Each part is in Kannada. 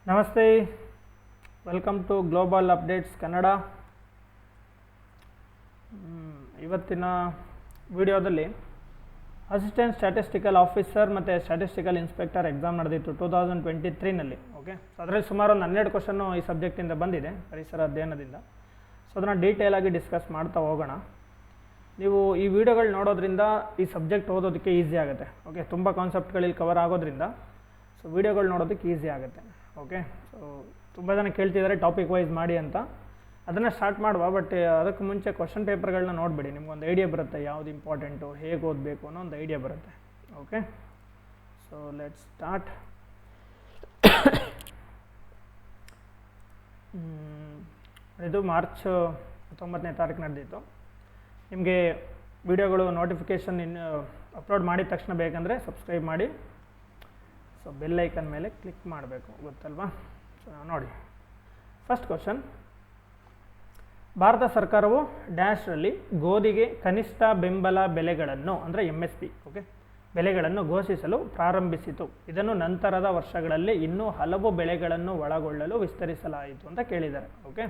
ನಮಸ್ತೆ, welcome to global updates Kannada. ಇವತ್ತಿನ ವಿಡಿಯೋದಲ್ಲಿ ಅಸಿಸ್ಟೆಂಟ್ ಸ್ಟ್ಯಾಟಿಸ್ಟಿಕಲ್ ಆಫೀಸರ್ ಮತ್ತು ಸ್ಟ್ಯಾಟಿಸ್ಟಿಕಲ್ ಇನ್ಸ್ಪೆಕ್ಟರ್ ಎಕ್ಸಾಮ್ ನಡೆದಿತ್ತು 2023ನಲ್ಲಿ. ಓಕೆ, ಸೊ ಅದರಲ್ಲಿ ಸುಮಾರು ಒಂದು 12 ಕ್ವಶನ್ನು ಈ ಸಬ್ಜೆಕ್ಟಿಂದ ಬಂದಿದೆ, ಪರಿಸರ ಅಧ್ಯಯನದಿಂದ. ಸೊ ಅದನ್ನು ಡೀಟೇಲಾಗಿ ಡಿಸ್ಕಸ್ ಮಾಡ್ತಾ ಹೋಗೋಣ. ನೀವು ಈ ವಿಡಿಯೋಗಳು ನೋಡೋದ್ರಿಂದ ಈ ಸಬ್ಜೆಕ್ಟ್ ಓದೋದಕ್ಕೆ ಈಸಿ ಆಗುತ್ತೆ. ಓಕೆ, ತುಂಬ ಕಾನ್ಸೆಪ್ಟ್ಗಳಲ್ಲಿ ಕವರ್ ಆಗೋದ್ರಿಂದ ಸೊ ವಿಡಿಯೋಗಳು ನೋಡೋದಕ್ಕೆ ಈಸಿ ಆಗುತ್ತೆ. ಓಕೆ, ಸೊ ತುಂಬ ಜನ ಕೇಳ್ತಿದ್ದಾರೆ ಟಾಪಿಕ್ ವೈಸ್ ಮಾಡಿ ಅಂತ. ಅದನ್ನು ಸ್ಟಾರ್ಟ್ ಮಾಡುವ, ಬಟ್ ಅದಕ್ಕೆ ಮುಂಚೆ ಕ್ವಶನ್ ಪೇಪರ್ಗಳನ್ನ ನೋಡಿಬಿಡಿ. ನಿಮ್ಗೊಂದು ಐಡಿಯಾ ಬರುತ್ತೆ ಯಾವುದು ಇಂಪಾರ್ಟೆಂಟು, ಹೇಗೆ ಓದಬೇಕು ಅನ್ನೋ ಒಂದು ಐಡಿಯಾ ಬರುತ್ತೆ. Okay, so let's start. ಇದು ಮಾರ್ಚ್ 19ನೇ ತಾರೀಕು ನಡೆದಿತ್ತು. ನಿಮಗೆ ವಿಡಿಯೋಗಳು ನೋಟಿಫಿಕೇಷನ್ ಅಪ್ಲೋಡ್ ಮಾಡಿದ ತಕ್ಷಣ ಬೇಕಂದರೆ ಸಬ್ಸ್ಕ್ರೈಬ್ ಮಾಡಿ, ಸೊ ಬೆಲ್ ಐಕನ್ ಮೇಲೆ ಕ್ಲಿಕ್ ಮಾಡಬೇಕು, ಗೊತ್ತಲ್ವಾ? ಸೊ ನೋಡಿ, ಫಸ್ಟ್ ಕ್ವಶನ್. ಭಾರತ ಸರ್ಕಾರವು ಡ್ಯಾಶ್ರಲ್ಲಿ ಗೋಧಿಗೆ ಕನಿಷ್ಠ ಬೆಂಬಲ ಬೆಲೆಗಳನ್ನು ಅಂದರೆ MSP ಬೆಲೆಗಳನ್ನು ಘೋಷಿಸಲು ಪ್ರಾರಂಭಿಸಿತು. ಇದನ್ನು ನಂತರದ ವರ್ಷಗಳಲ್ಲಿ ಇನ್ನೂ ಹಲವು ಬೆಳೆಗಳನ್ನು ಒಳಗೊಳ್ಳಲು ವಿಸ್ತರಿಸಲಾಯಿತು ಅಂತ ಕೇಳಿದ್ದಾರೆ. ಓಕೆ,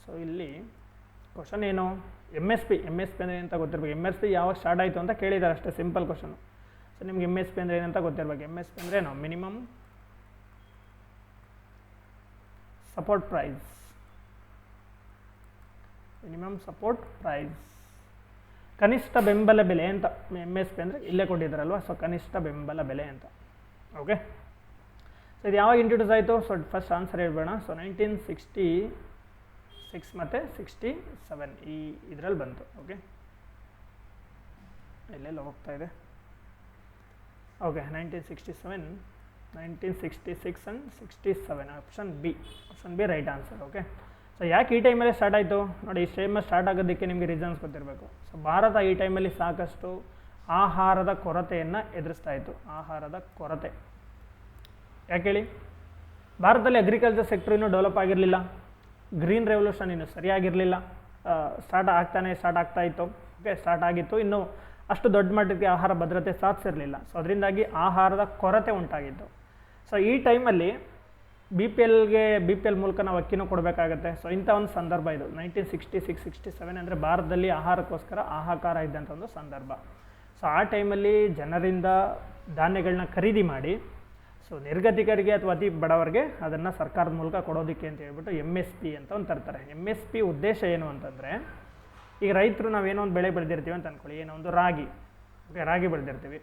ಸೊ ಇಲ್ಲಿ ಕ್ವಶನ್ ಏನು? MSP ಅಂದರೆ ಅಂತ ಗೊತ್ತಿರಬೇಕು. MSP ಯಾವಾಗ ಸ್ಟಾರ್ಟ್ ಆಯಿತು ಅಂತ ಕೇಳಿದ್ದಾರೆ, ಅಷ್ಟೇ ಸಿಂಪಲ್ ಕ್ವಶನು. ಸೊ ನಿಮ್ಗೆ MSP ಅಂದರೆ ಏನಂತ ಗೊತ್ತಿರಬೇಕು. MSP ಅಂದರೆ ನಾವು ಮಿನಿಮಮ್ ಸಪೋರ್ಟ್ ಪ್ರೈಸ್, ಕನಿಷ್ಠ ಬೆಂಬಲ ಬೆಲೆ ಅಂತ. MSP ಅಂದರೆ ಇಲ್ಲೇ ಕೊಟ್ಟಿದ್ದಾರಲ್ವ, ಸೊ ಕನಿಷ್ಠ ಬೆಂಬಲ ಬೆಲೆ ಅಂತ. ಓಕೆ, ಸೊ ಇದು ಯಾವಾಗ ಇಂಟ್ರೊಡ್ಯೂಸ್ ಆಯಿತು? ಸೊ ಫಸ್ಟ್ ಆನ್ಸರ್ ಹೇಳ್ಬೇಡ. ಸೊ 1966 ಮತ್ತು 67 ಈ ಇದರಲ್ಲಿ ಬಂತು. ಓಕೆ, ಎಲ್ಲೆಲ್ಲ ಹೋಗ್ತಾ ಇದೆ. Okay, 1967, 1966 and 67. Option B right answer. Okay, so ಯಾಕೆ ಈ ಟೈಮಲ್ಲಿ ಸ್ಟಾರ್ಟ್ ಆಯಿತು ನೋಡಿ. ಈ ಟೈಮಲ್ಲಿ ಸ್ಟಾರ್ಟ್ ಆಗೋದಕ್ಕೆ ನಿಮಗೆ ರೀಸನ್ಸ್ ಗೊತ್ತಿರಬೇಕು. ಸೊ ಭಾರತ ಈ ಟೈಮಲ್ಲಿ ಸಾಕಷ್ಟು ಆಹಾರದ ಕೊರತೆಯನ್ನು ಎದುರಿಸ್ತಾ ಇತ್ತು. ಆಹಾರದ ಕೊರತೆ ಯಾಕೆ ಹೇಳಿ? ಭಾರತದಲ್ಲಿ ಅಗ್ರಿಕಲ್ಚರ್ ಸೆಕ್ಟರ್ ಇನ್ನೂ ಡೆವಲಪ್ ಆಗಿರಲಿಲ್ಲ. ಗ್ರೀನ್ ರೆವಲ್ಯೂಷನ್ ಇನ್ನೂ ಸರಿಯಾಗಿರಲಿಲ್ಲ. ಸ್ಟಾರ್ಟ್ ಆಗ್ತಾ ಇತ್ತು. ಓಕೆ, ಸ್ಟಾರ್ಟ್ ಆಗಿತ್ತು, ಇನ್ನೂ ಅಷ್ಟು ದೊಡ್ಡ ಮಟ್ಟಕ್ಕೆ ಆಹಾರ ಭದ್ರತೆ ಸಾಧಿಸಿರಲಿಲ್ಲ. ಸೊ ಅದರಿಂದಾಗಿ ಆಹಾರದ ಕೊರತೆ ಉಂಟಾಗಿತ್ತು. ಸೊ ಈ ಟೈಮಲ್ಲಿ BPL ಮೂಲಕ ನಾವು ಅಕ್ಕಿನೂ ಕೊಡಬೇಕಾಗತ್ತೆ. ಸೊ ಇಂಥ ಒಂದು ಸಂದರ್ಭ ಇದು 1966, 67 ಅಂದರೆ ಭಾರತದಲ್ಲಿ ಆಹಾರಕ್ಕೋಸ್ಕರ ಹಾಹಾಕಾರ ಇದ್ದಂಥ ಒಂದು ಸಂದರ್ಭ. ಸೊ ಆ ಟೈಮಲ್ಲಿ ಜನರಿಂದ ಧಾನ್ಯಗಳನ್ನ ಖರೀದಿ ಮಾಡಿ ಸೊ ನಿರ್ಗತಿಕರಿಗೆ ಅಥವಾ ಅತಿ ಬಡವರಿಗೆ ಅದನ್ನು ಸರ್ಕಾರದ ಮೂಲಕ ಕೊಡೋದಕ್ಕೆ ಅಂತ ಹೇಳ್ಬಿಟ್ಟು MSP ಅಂತ ಒಂದು ತರ್ತಾರೆ. MSP ಉದ್ದೇಶ ಏನು ಅಂತಂದರೆ, ಈಗ ರೈತರು ನಾವೇನೋ ಒಂದು ಬೆಳೆ ಬೆಳೆದಿರ್ತೀವಿ ಅಂತ ಅಂದ್ಕೊಳ್ಳಿ, ಏನೋ ಒಂದು ರಾಗಿ ಬೆಳೆದಿರ್ತೀವಿ.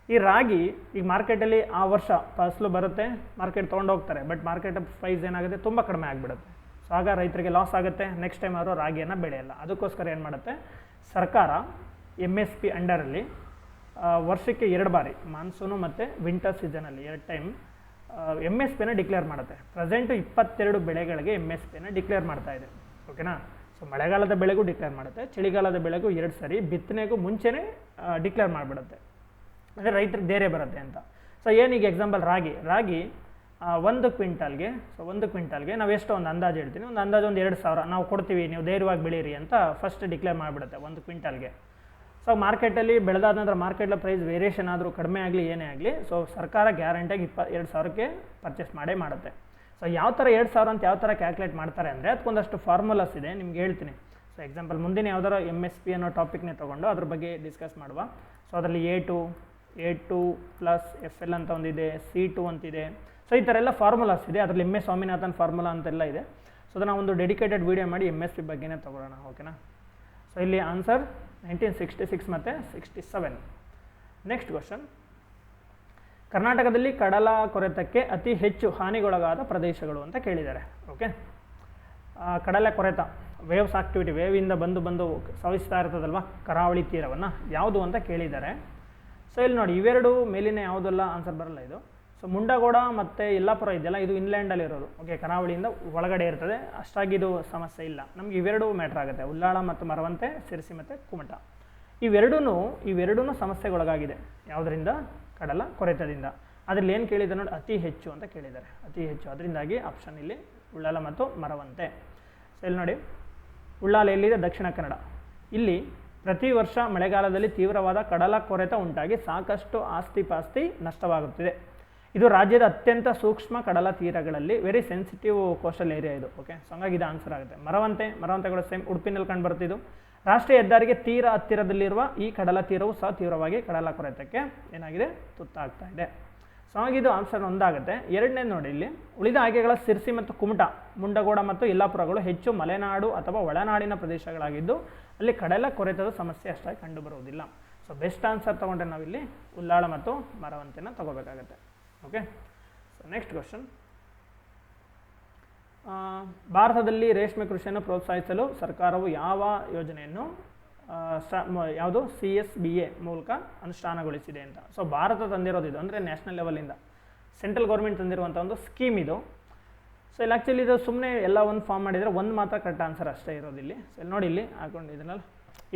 ಈ ರಾಗಿ ಈಗ ಮಾರ್ಕೆಟಲ್ಲಿ ಆ ವರ್ಷ ಫಸಲು ಬರುತ್ತೆ, ಮಾರ್ಕೆಟ್ ತೊಗೊಂಡೋಗ್ತಾರೆ. ಬಟ್ ಮಾರ್ಕೆಟ್ ಪ್ರೈಸ್ ಏನಾಗುತ್ತೆ, ತುಂಬ ಕಡಿಮೆ ಆಗಿಬಿಡುತ್ತೆ. ಸೊ ಆಗ ರೈತರಿಗೆ ಲಾಸ್ ಆಗುತ್ತೆ. ನೆಕ್ಸ್ಟ್ ಟೈಮ್ ಅವರು ರಾಗಿಯನ್ನು ಬೆಳೆಯಲ್ಲ. ಅದಕ್ಕೋಸ್ಕರ ಏನು ಮಾಡುತ್ತೆ ಸರ್ಕಾರ, MSP ಅಂಡರಲ್ಲಿ ವರ್ಷಕ್ಕೆ 2 ಬಾರಿ, ಮಾನ್ಸೂನು ಮತ್ತು ವಿಂಟರ್ ಸೀಸನಲ್ಲಿ 2 ಟೈಮ್ MSPನ ಡಿಕ್ಲೇರ್ ಮಾಡುತ್ತೆ. ಪ್ರೆಸೆಂಟು 22 ಬೆಳೆಗಳಿಗೆ MSPನ ಡಿಕ್ಲೇರ್ ಮಾಡ್ತಾ ಇದೆ. ಓಕೆನಾ? ಸೊ ಮಳೆಗಾಲದ ಬೆಳೆಗೂ ಡಿಕ್ಲೇರ್ ಮಾಡುತ್ತೆ, ಚಳಿಗಾಲದ ಬೆಳೆಗೂ 2 ಸರಿ, ಬಿತ್ತನೆಗೂ ಮುಂಚೆನೇ ಡಿಕ್ಲೇರ್ ಮಾಡಿಬಿಡುತ್ತೆ. ಅಂದರೆ ರೈತರಿಗೆ ಧೈರ್ಯ ಬರುತ್ತೆ ಅಂತ. ಸೊ ಏನೀಗ ಎಕ್ಸಾಂಪಲ್ ರಾಗಿ 1 ಕ್ವಿಂಟಲ್ಗೆ ನಾವು ಎಷ್ಟು ಒಂದು ಅಂದಾಜು ಹೇಳ್ತೀನಿ, ಒಂದು ಅಂದಾಜು ಒಂದು 2,000 ನಾವು ಕೊಡ್ತೀವಿ, ನೀವು ಧೈರ್ಯವಾಗಿ ಬೆಳೀರಿ ಅಂತ ಫಸ್ಟ್ ಡಿಕ್ಲೇರ್ ಮಾಡಿಬಿಡುತ್ತೆ 1 ಕ್ವಿಂಟಲ್ಗೆ. ಸೊ ಮಾರ್ಕೆಟಲ್ಲಿ ಬೆಳೆದಾದ ನಂತರ ಮಾರ್ಕೆಟ್ಲ ಪ್ರೈಸ್ ವೇರಿಯೇಷನ್ ಆದರೂ ಕಡಿಮೆ ಆಗಲಿ ಏನೇ ಆಗಲಿ, ಸೊ ಸರ್ಕಾರ ಗ್ಯಾರಂಟಿಯಾಗಿ 2,000ಕ್ಕೆ ಪರ್ಚೇಸ್ ಮಾಡುತ್ತೆ. ಸೊ ಯಾವ ಥರ 2,000 ಅಂತ ಯಾವ ಥರ ಕ್ಯಾಲ್ಕುಲೇಟ್ ಮಾಡ್ತಾರೆ ಅಂದರೆ ಅದಕ್ಕೊಂದಷ್ಟು ಫಾರ್ಮುಲಾಸ್ ಇದೆ, ನಿಮ್ಗೆ ಹೇಳ್ತೀನಿ. ಸೊ ಎಕ್ಸಾಂಪಲ್ ಮುಂದಿನ ಯಾವ್ದಾರು MSP ಅನ್ನೋ ಟಾಪಿಕ್ನೇ ತೊಗೊಂಡು ಅದ್ರ ಬಗ್ಗೆ ಡಿಸ್ಕಸ್ ಮಾಡುವ. ಸೊ ಅದರಲ್ಲಿ A2 ಪ್ಲಸ್ FL ಅಂತ ಒಂದಿದೆ, C2 ಅಂತಿದೆ. ಸೊ ಈ ಥರ ಎಲ್ಲ ಫಾರ್ಮುಲಾಸ್ ಇದೆ. ಅದರಲ್ಲಿ MS ಸ್ವಾಮಿನಾಥನ್ ಫಾರ್ಮುಲಾ ಅಂತೆಲ್ಲ ಇದೆ. ಸೊ ಅದನ್ನು ಒಂದು ಡೆಡಿಕೇಟೆಡ್ ವೀಡಿಯೋ ಮಾಡಿ MSP ಬಗ್ಗೆನೇ ತೊಗೊಳ್ಳೋಣ. ಓಕೆನಾ? ಸೊ ಇಲ್ಲಿ ಆನ್ಸರ್ 1966 ಮತ್ತು 67. Next question. ಕರ್ನಾಟಕದಲ್ಲಿ ಕಡಲ ಕೊರೆತಕ್ಕೆ ಅತಿ ಹೆಚ್ಚು ಹಾನಿಗೊಳಗಾದ ಪ್ರದೇಶಗಳು ಅಂತ ಕೇಳಿದ್ದಾರೆ. ಓಕೆ, ಕಡಲ ಕೊರೆತ ವೇವ್ಸ್ ಆಕ್ಟಿವಿಟಿ, ವೇವಿಂದ ಬಂದು ಸವಿಸ್ತಾ ಇರ್ತದಲ್ವ ಕರಾವಳಿ ತೀರವನ್ನು, ಯಾವುದು ಅಂತ ಕೇಳಿದ್ದಾರೆ. ಸೊ ಇಲ್ಲಿ ನೋಡಿ, ಇವೆರಡು ಮೇಲಿನ ಯಾವುದೆಲ್ಲ ಆನ್ಸರ್ ಬರಲ್ಲ ಇದು. ಸೊ ಮುಂಡಗೋಡ ಮತ್ತು ಯಲ್ಲಾಪುರ ಇದೆಯಲ್ಲ, ಇದು ಇನ್ಲ್ಯಾಂಡಲ್ಲಿ ಇರೋದು. ಓಕೆ, ಕರಾವಳಿಯಿಂದ ಒಳಗಡೆ ಇರ್ತದೆ, ಅಷ್ಟಾಗಿ ಇದು ಸಮಸ್ಯೆ ಇಲ್ಲ ನಮ್ಗೆ. ಇವೆರಡು ಮ್ಯಾಟ್ರ್ ಆಗುತ್ತೆ, ಉಳ್ಳಾಳ ಮತ್ತು ಮರವಂತೆ, ಸಿರಸಿ ಮತ್ತು ಕುಮಟ. ಇವೆರಡೂ ಸಮಸ್ಯೆಗೊಳಗಾಗಿದೆ. ಯಾವುದರಿಂದ? ಕಡಲ ಕೊರೆತದಿಂದ. ಅದರಲ್ಲಿ ಏನು ಕೇಳಿದ್ದಾರೆ ನೋಡಿ, ಅತಿ ಹೆಚ್ಚು ಅಂತ ಕೇಳಿದ್ದಾರೆ, ಅತಿ ಹೆಚ್ಚು. ಅದರಿಂದಾಗಿ ಆಪ್ಷನ್ ಇಲ್ಲಿ ಉಳ್ಳಾಲ ಮತ್ತು ಮರವಂತೆ. ಸೊ ಇಲ್ಲಿ ನೋಡಿ, ಉಳ್ಳಾಲ ಎಲ್ಲಿದೆ? ದಕ್ಷಿಣ ಕನ್ನಡ. ಇಲ್ಲಿ ಪ್ರತಿ ವರ್ಷ ಮಳೆಗಾಲದಲ್ಲಿ ತೀವ್ರವಾದ ಕಡಲ ಕೊರೆತ ಉಂಟಾಗಿ ಸಾಕಷ್ಟು ಆಸ್ತಿ ಪಾಸ್ತಿ ನಷ್ಟವಾಗುತ್ತಿದೆ. ಇದು ರಾಜ್ಯದ ಅತ್ಯಂತ ಸೂಕ್ಷ್ಮ ಕಡಲ ತೀರಗಳಲ್ಲಿ ವೆರಿ ಸೆನ್ಸಿಟಿವ್ ಕೋಸ್ಟಲ್ ಏರಿಯಾ ಇದು. ಓಕೆ, ಸೊ ಹಂಗಾಗಿ ಇದು ಆನ್ಸರ್ ಆಗುತ್ತೆ. ಮರವಂತೆ ಕೂಡ ಸೇಮ್ ಉಡುಪಿನಲ್ಲಿ ಕಂಡು ಬರ್ತಿದ್ದು. ರಾಷ್ಟ್ರೀಯ ಹೆದ್ದಾರಿಗೆ ತೀರ ಹತ್ತಿರದಲ್ಲಿರುವ ಈ ಕಡಲ ತೀರವು ಸಹ ತೀವ್ರವಾಗಿ ಕಡಲ ಕೊರೆತಕ್ಕೆ ಏನಾಗಿದೆ, ತುತ್ತಾಗ್ತಾ ಇದೆ. ಸೊ ಹಾಗೆ ಇದು ಆನ್ಸರ್ ಒಂದಾಗುತ್ತೆ. ಎರಡನೇ ನೋಡಿ, ಇಲ್ಲಿ ಉಳಿದ ಆಯ್ಕೆಗಳ ಸಿರ್ಸಿ ಮತ್ತು ಕುಮಟಾ, ಮುಂಡಗೋಡ ಮತ್ತು ಯಲ್ಲಾಪುರಗಳು ಹೆಚ್ಚು ಮಲೆನಾಡು ಅಥವಾ ಒಳನಾಡಿನ ಪ್ರದೇಶಗಳಾಗಿದ್ದು ಅಲ್ಲಿ ಕಡಲ ಕೊರೆತದ ಸಮಸ್ಯೆ ಅಷ್ಟಾಗಿ ಕಂಡುಬರುವುದಿಲ್ಲ. ಸೊ ಬೆಸ್ಟ್ ಆನ್ಸರ್ ತೊಗೊಂಡ್ರೆ ನಾವಿಲ್ಲಿ ಉಲ್ಲಾಳ ಮತ್ತು ಮರವಂತೆನ ತಗೋಬೇಕಾಗತ್ತೆ. Okay, so next question. ಭಾರತದಲ್ಲಿ ರೇಷ್ಮೆ ಕೃಷಿಯನ್ನು ಪ್ರೋತ್ಸಾಹಿಸಲು ಸರ್ಕಾರವು ಯಾವ ಯೋಜನೆಯನ್ನು ಯಾವುದು CSBA ಮೂಲಕ ಅನುಷ್ಠಾನಗೊಳಿಸಿದೆ ಅಂತ. ಸೊ ಭಾರತ ತಂದಿರೋದು ಇದು, ಅಂದರೆ ನ್ಯಾಷನಲ್ ಲೆವೆಲಿಂದ ಸೆಂಟ್ರಲ್ ಗೌರ್ಮೆಂಟ್ ತಂದಿರುವಂಥ ಒಂದು ಸ್ಕೀಮ್ ಇದು. ಸೊ ಇಲ್ಲಿ ಆ್ಯಕ್ಚುಲಿ ಇದು ಸುಮ್ಮನೆ ಎಲ್ಲ ಒಂದು ಫಾರ್ಮ್ ಮಾಡಿದರೆ ಒಂದು ಮಾತ್ರ ಕರೆಕ್ಟ್ ಆನ್ಸರ್ ಅಷ್ಟೇ ಇರೋದಿಲ್ಲಿ. ಸೊ ಇಲ್ಲಿ ನೋಡಿ, ಇಲ್ಲಿ ಹಾಕೊಂಡು ಇದನ್ನೆಲ್ಲ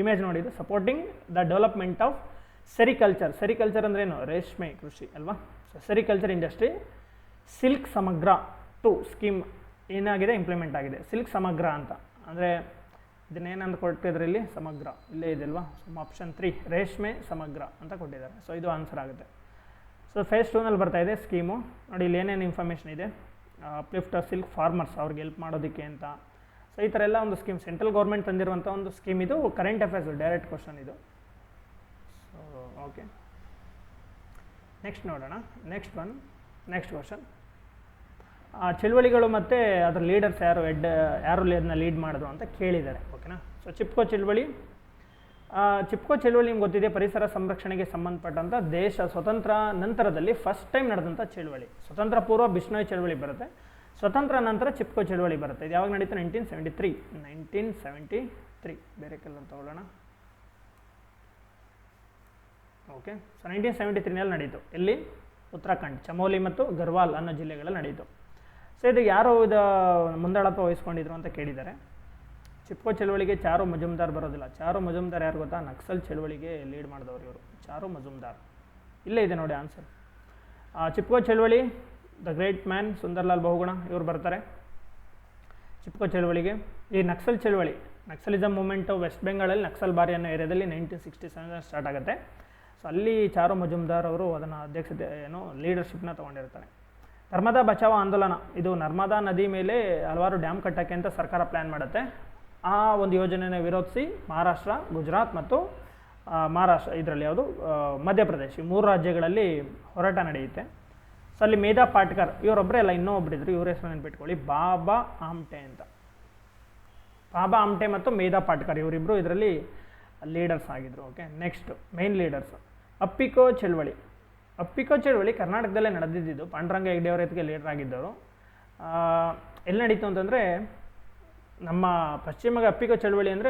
ಇಮೇಜ್ ನೋಡಿದ್ದು, supporting the development of sericulture ಅಂದ್ರೆ ಏನು, ರೇಷ್ಮೆ ಕೃಷಿ ಅಲ್ವಾ. ಸೊ ಸೆರಿಕಲ್ಚರ್ ಇಂಡಸ್ಟ್ರಿ ಸಿಲ್ಕ್ ಸಮಗ್ರ 2 ಸ್ಕೀಮ್ ಏನಾಗಿದೆ, ಇಂಪ್ಲಿಮೆಂಟ್ ಆಗಿದೆ. ಸಿಲ್ಕ್ ಸಮಗ್ರ ಅಂತ ಅಂದರೆ ಇದನ್ನೇನಂತ ಕೊಟ್ಟಿದ್ರೆ ಇಲ್ಲಿ ಸಮಗ್ರ ಇಲ್ಲೇ ಇದೆ ಅಲ್ವಾ. ಸೊ ಆಪ್ಷನ್ 3 ರೇಷ್ಮೆ ಸಮಗ್ರ ಅಂತ ಕೊಟ್ಟಿದ್ದಾರೆ. ಸೊ ಇದು ಆನ್ಸರ್ ಆಗುತ್ತೆ. ಸೊ ಫೇಸ್ 2ನಲ್ಲಿ ಬರ್ತಾ ಇದೆ ಸ್ಕೀಮು. ನೋಡಿ ಇಲ್ಲಿ ಏನೇನು ಇನ್ಫಾರ್ಮೇಷನ್ ಇದೆ, ಅಪ್ಲಿಫ್ಟ್ ಸಿಲ್ಕ್ ಫಾರ್ಮರ್ಸ್ ಅವ್ರಿಗೆ ಹೆಲ್ಪ್ ಮಾಡೋದಕ್ಕೆ ಅಂತ. ಸೊ ಈ ಥರ ಎಲ್ಲ ಒಂದು ಸ್ಕೀಮ್ ಸೆಂಟ್ರಲ್ ಗೌರ್ಮೆಂಟ್ ತಂದಿರುವಂಥ ಒಂದು ಸ್ಕೀಮ್ ಇದು. ಕರೆಂಟ್ ಅಫೇರ್ಸ್ ಡೈರೆಕ್ಟ್ ಕ್ವಶನ್ ಇದು. ಸೊ ಓಕೆ, ನೆಕ್ಸ್ಟ್ ನೋಡೋಣ. Next question. ಚಳುವಳಿಗಳು ಮತ್ತು ಅದರ ಲೀಡರ್ಸ್ ಯಾರು ಅದನ್ನ ಲೀಡ್ ಮಾಡಿದ್ರು ಅಂತ ಕೇಳಿದ್ದಾರೆ. ಓಕೆನಾ. ಸೊ ಚಿಪ್ಕೋ ಚಳುವಳಿ ನಿಮ್ಗೆ ಗೊತ್ತಿದೆ, ಪರಿಸರ ಸಂರಕ್ಷಣೆಗೆ ಸಂಬಂಧಪಟ್ಟಂಥ ದೇಶ ಸ್ವತಂತ್ರ ನಂತರದಲ್ಲಿ ಫಸ್ಟ್ ಟೈಮ್ ನಡೆದಂಥ ಚಳುವಳಿ. ಸ್ವತಂತ್ರ ಪೂರ್ವ ಬಿಷ್ಣೋಯ್ ಚಳುವಳಿ ಬರುತ್ತೆ, ಸ್ವತಂತ್ರ ನಂತರ ಚಿಪ್ಕೋ ಚಳುವಳಿ ಬರುತ್ತೆ. ಇದು ಯಾವಾಗ ನಡೀತು, 1973. ಬೇರೆ ಕಲರ್ ತಗೊಳ್ಳೋಣ. ಓಕೆ, ಸೊ 1973ನಲ್ಲಿ ನಡೀತು. ಎಲ್ಲಿ, ಉತ್ತರಾಖಂಡ್, ಚಮೋಲಿ ಮತ್ತು ಗರ್ವಾಲ್ ಅನ್ನೋ ಜಿಲ್ಲೆಗಳಲ್ಲಿ ನಡೀತು. ಸೊ ಇದು ಯಾರು ಇದು ಮುಂದಾಳತ್ವ ವಹಿಸ್ಕೊಂಡಿದ್ರು ಅಂತ ಕೇಳಿದ್ದಾರೆ. ಚಿಪ್ಕೋ ಚಳುವಳಿಗೆ ಚಾರು ಮಜುಮ್ದಾರ್ ಬರೋದಿಲ್ಲ. ಚಾರು ಮಜುಮ್ದಾರ್ ಯಾರು ಗೊತ್ತಾ, ನಕ್ಸಲ್ ಚಳುವಳಿಗೆ ಲೀಡ್ ಮಾಡಿದವರು ಇವರು, ಚಾರು ಮಜುಮ್ದಾರ್. ಇಲ್ಲೇ ಇದೆ ನೋಡಿ ಆನ್ಸರ್. ಚಿಪ್ಕೋ ಚಳುವಳಿ the great man Sunderlal Bahuguna ಇವರು ಬರ್ತಾರೆ ಚಿಪ್ಕೋ ಚಳುವಳಿಗೆ. ಈ ನಕ್ಸಲ್ ಚಳುವಳಿ, ನಕ್ಸಲಿಸಮ್ ಮೂವ್ಮೆಂಟು ವೆಸ್ಟ್ ಬೆಂಗಾಳಲ್ಲಿ ನಕ್ಸಲ್ ಬಾರಿ ಅನ್ನೋ ಏರಿಯಾದಲ್ಲಿ 1967 ಸ್ಟಾರ್ಟ್ ಆಗುತ್ತೆ. ಸೊ ಅಲ್ಲಿ ಚಾರು ಮಜುಮ್ದಾರ್ ಅವರು ಅದನ್ನು ಅಧ್ಯಕ್ಷತೆ ಲೀಡರ್ಶಿಪ್ನ ತೊಗೊಂಡಿರ್ತಾರೆ. ನರ್ಮದಾ ಬಚಾವೋ ಆಂದೋಲನ, ಇದು ನರ್ಮದಾ ನದಿ ಮೇಲೆ ಹಲವಾರು ಡ್ಯಾಮ್ ಕಟ್ಟೋಕ್ಕೆ ಅಂತ ಸರ್ಕಾರ ಪ್ಲ್ಯಾನ್ ಮಾಡುತ್ತೆ. ಆ ಒಂದು ಯೋಜನೆಯನ್ನು ವಿರೋಧಿಸಿ ಮಹಾರಾಷ್ಟ್ರ, ಗುಜರಾತ್ ಮತ್ತು ಇದರಲ್ಲಿ ಯಾವುದು ಮಧ್ಯಪ್ರದೇಶ, ಈ 3 ರಾಜ್ಯಗಳಲ್ಲಿ ಹೋರಾಟ ನಡೆಯುತ್ತೆ. ಸೊ ಅಲ್ಲಿ ಮೇಧಾ ಪಾಟ್ಕರ್ ಇವರೊಬ್ಬರೇ ಅಲ್ಲ, ಇನ್ನೊಬ್ಬರಿದ್ರು, ಇವ್ರ ಹೆಸರು ನೆನ್ಪಿಟ್ಕೊಳ್ಳಿ, ಬಾಬಾ ಆಮ್ಟೆ ಅಂತ. ಬಾಬಾ ಆಮ್ಟೆ ಮತ್ತು ಮೇಧಾ ಪಾಟ್ಕರ್ ಇವರಿಬ್ಬರು ಇದರಲ್ಲಿ ಲೀಡರ್ಸ್ ಆಗಿದ್ರು. Okay, next main leaders. Appiko ಚಳುವಳಿ ಕರ್ನಾಟಕದಲ್ಲೇ ನಡೆದಿದ್ದು. ಪಾಂಡುರಂಗ ಹೆಗ್ಡೆ ಅವರ ಇದಕ್ಕೆ ಲೀಡರ್ ಆಗಿದ್ದವರು. ಎಲ್ಲಿ ನಡೀತು ಅಂತಂದರೆ ನಮ್ಮ ಅಪ್ಪಿಕೋ ಚಳುವಳಿ ಅಂದರೆ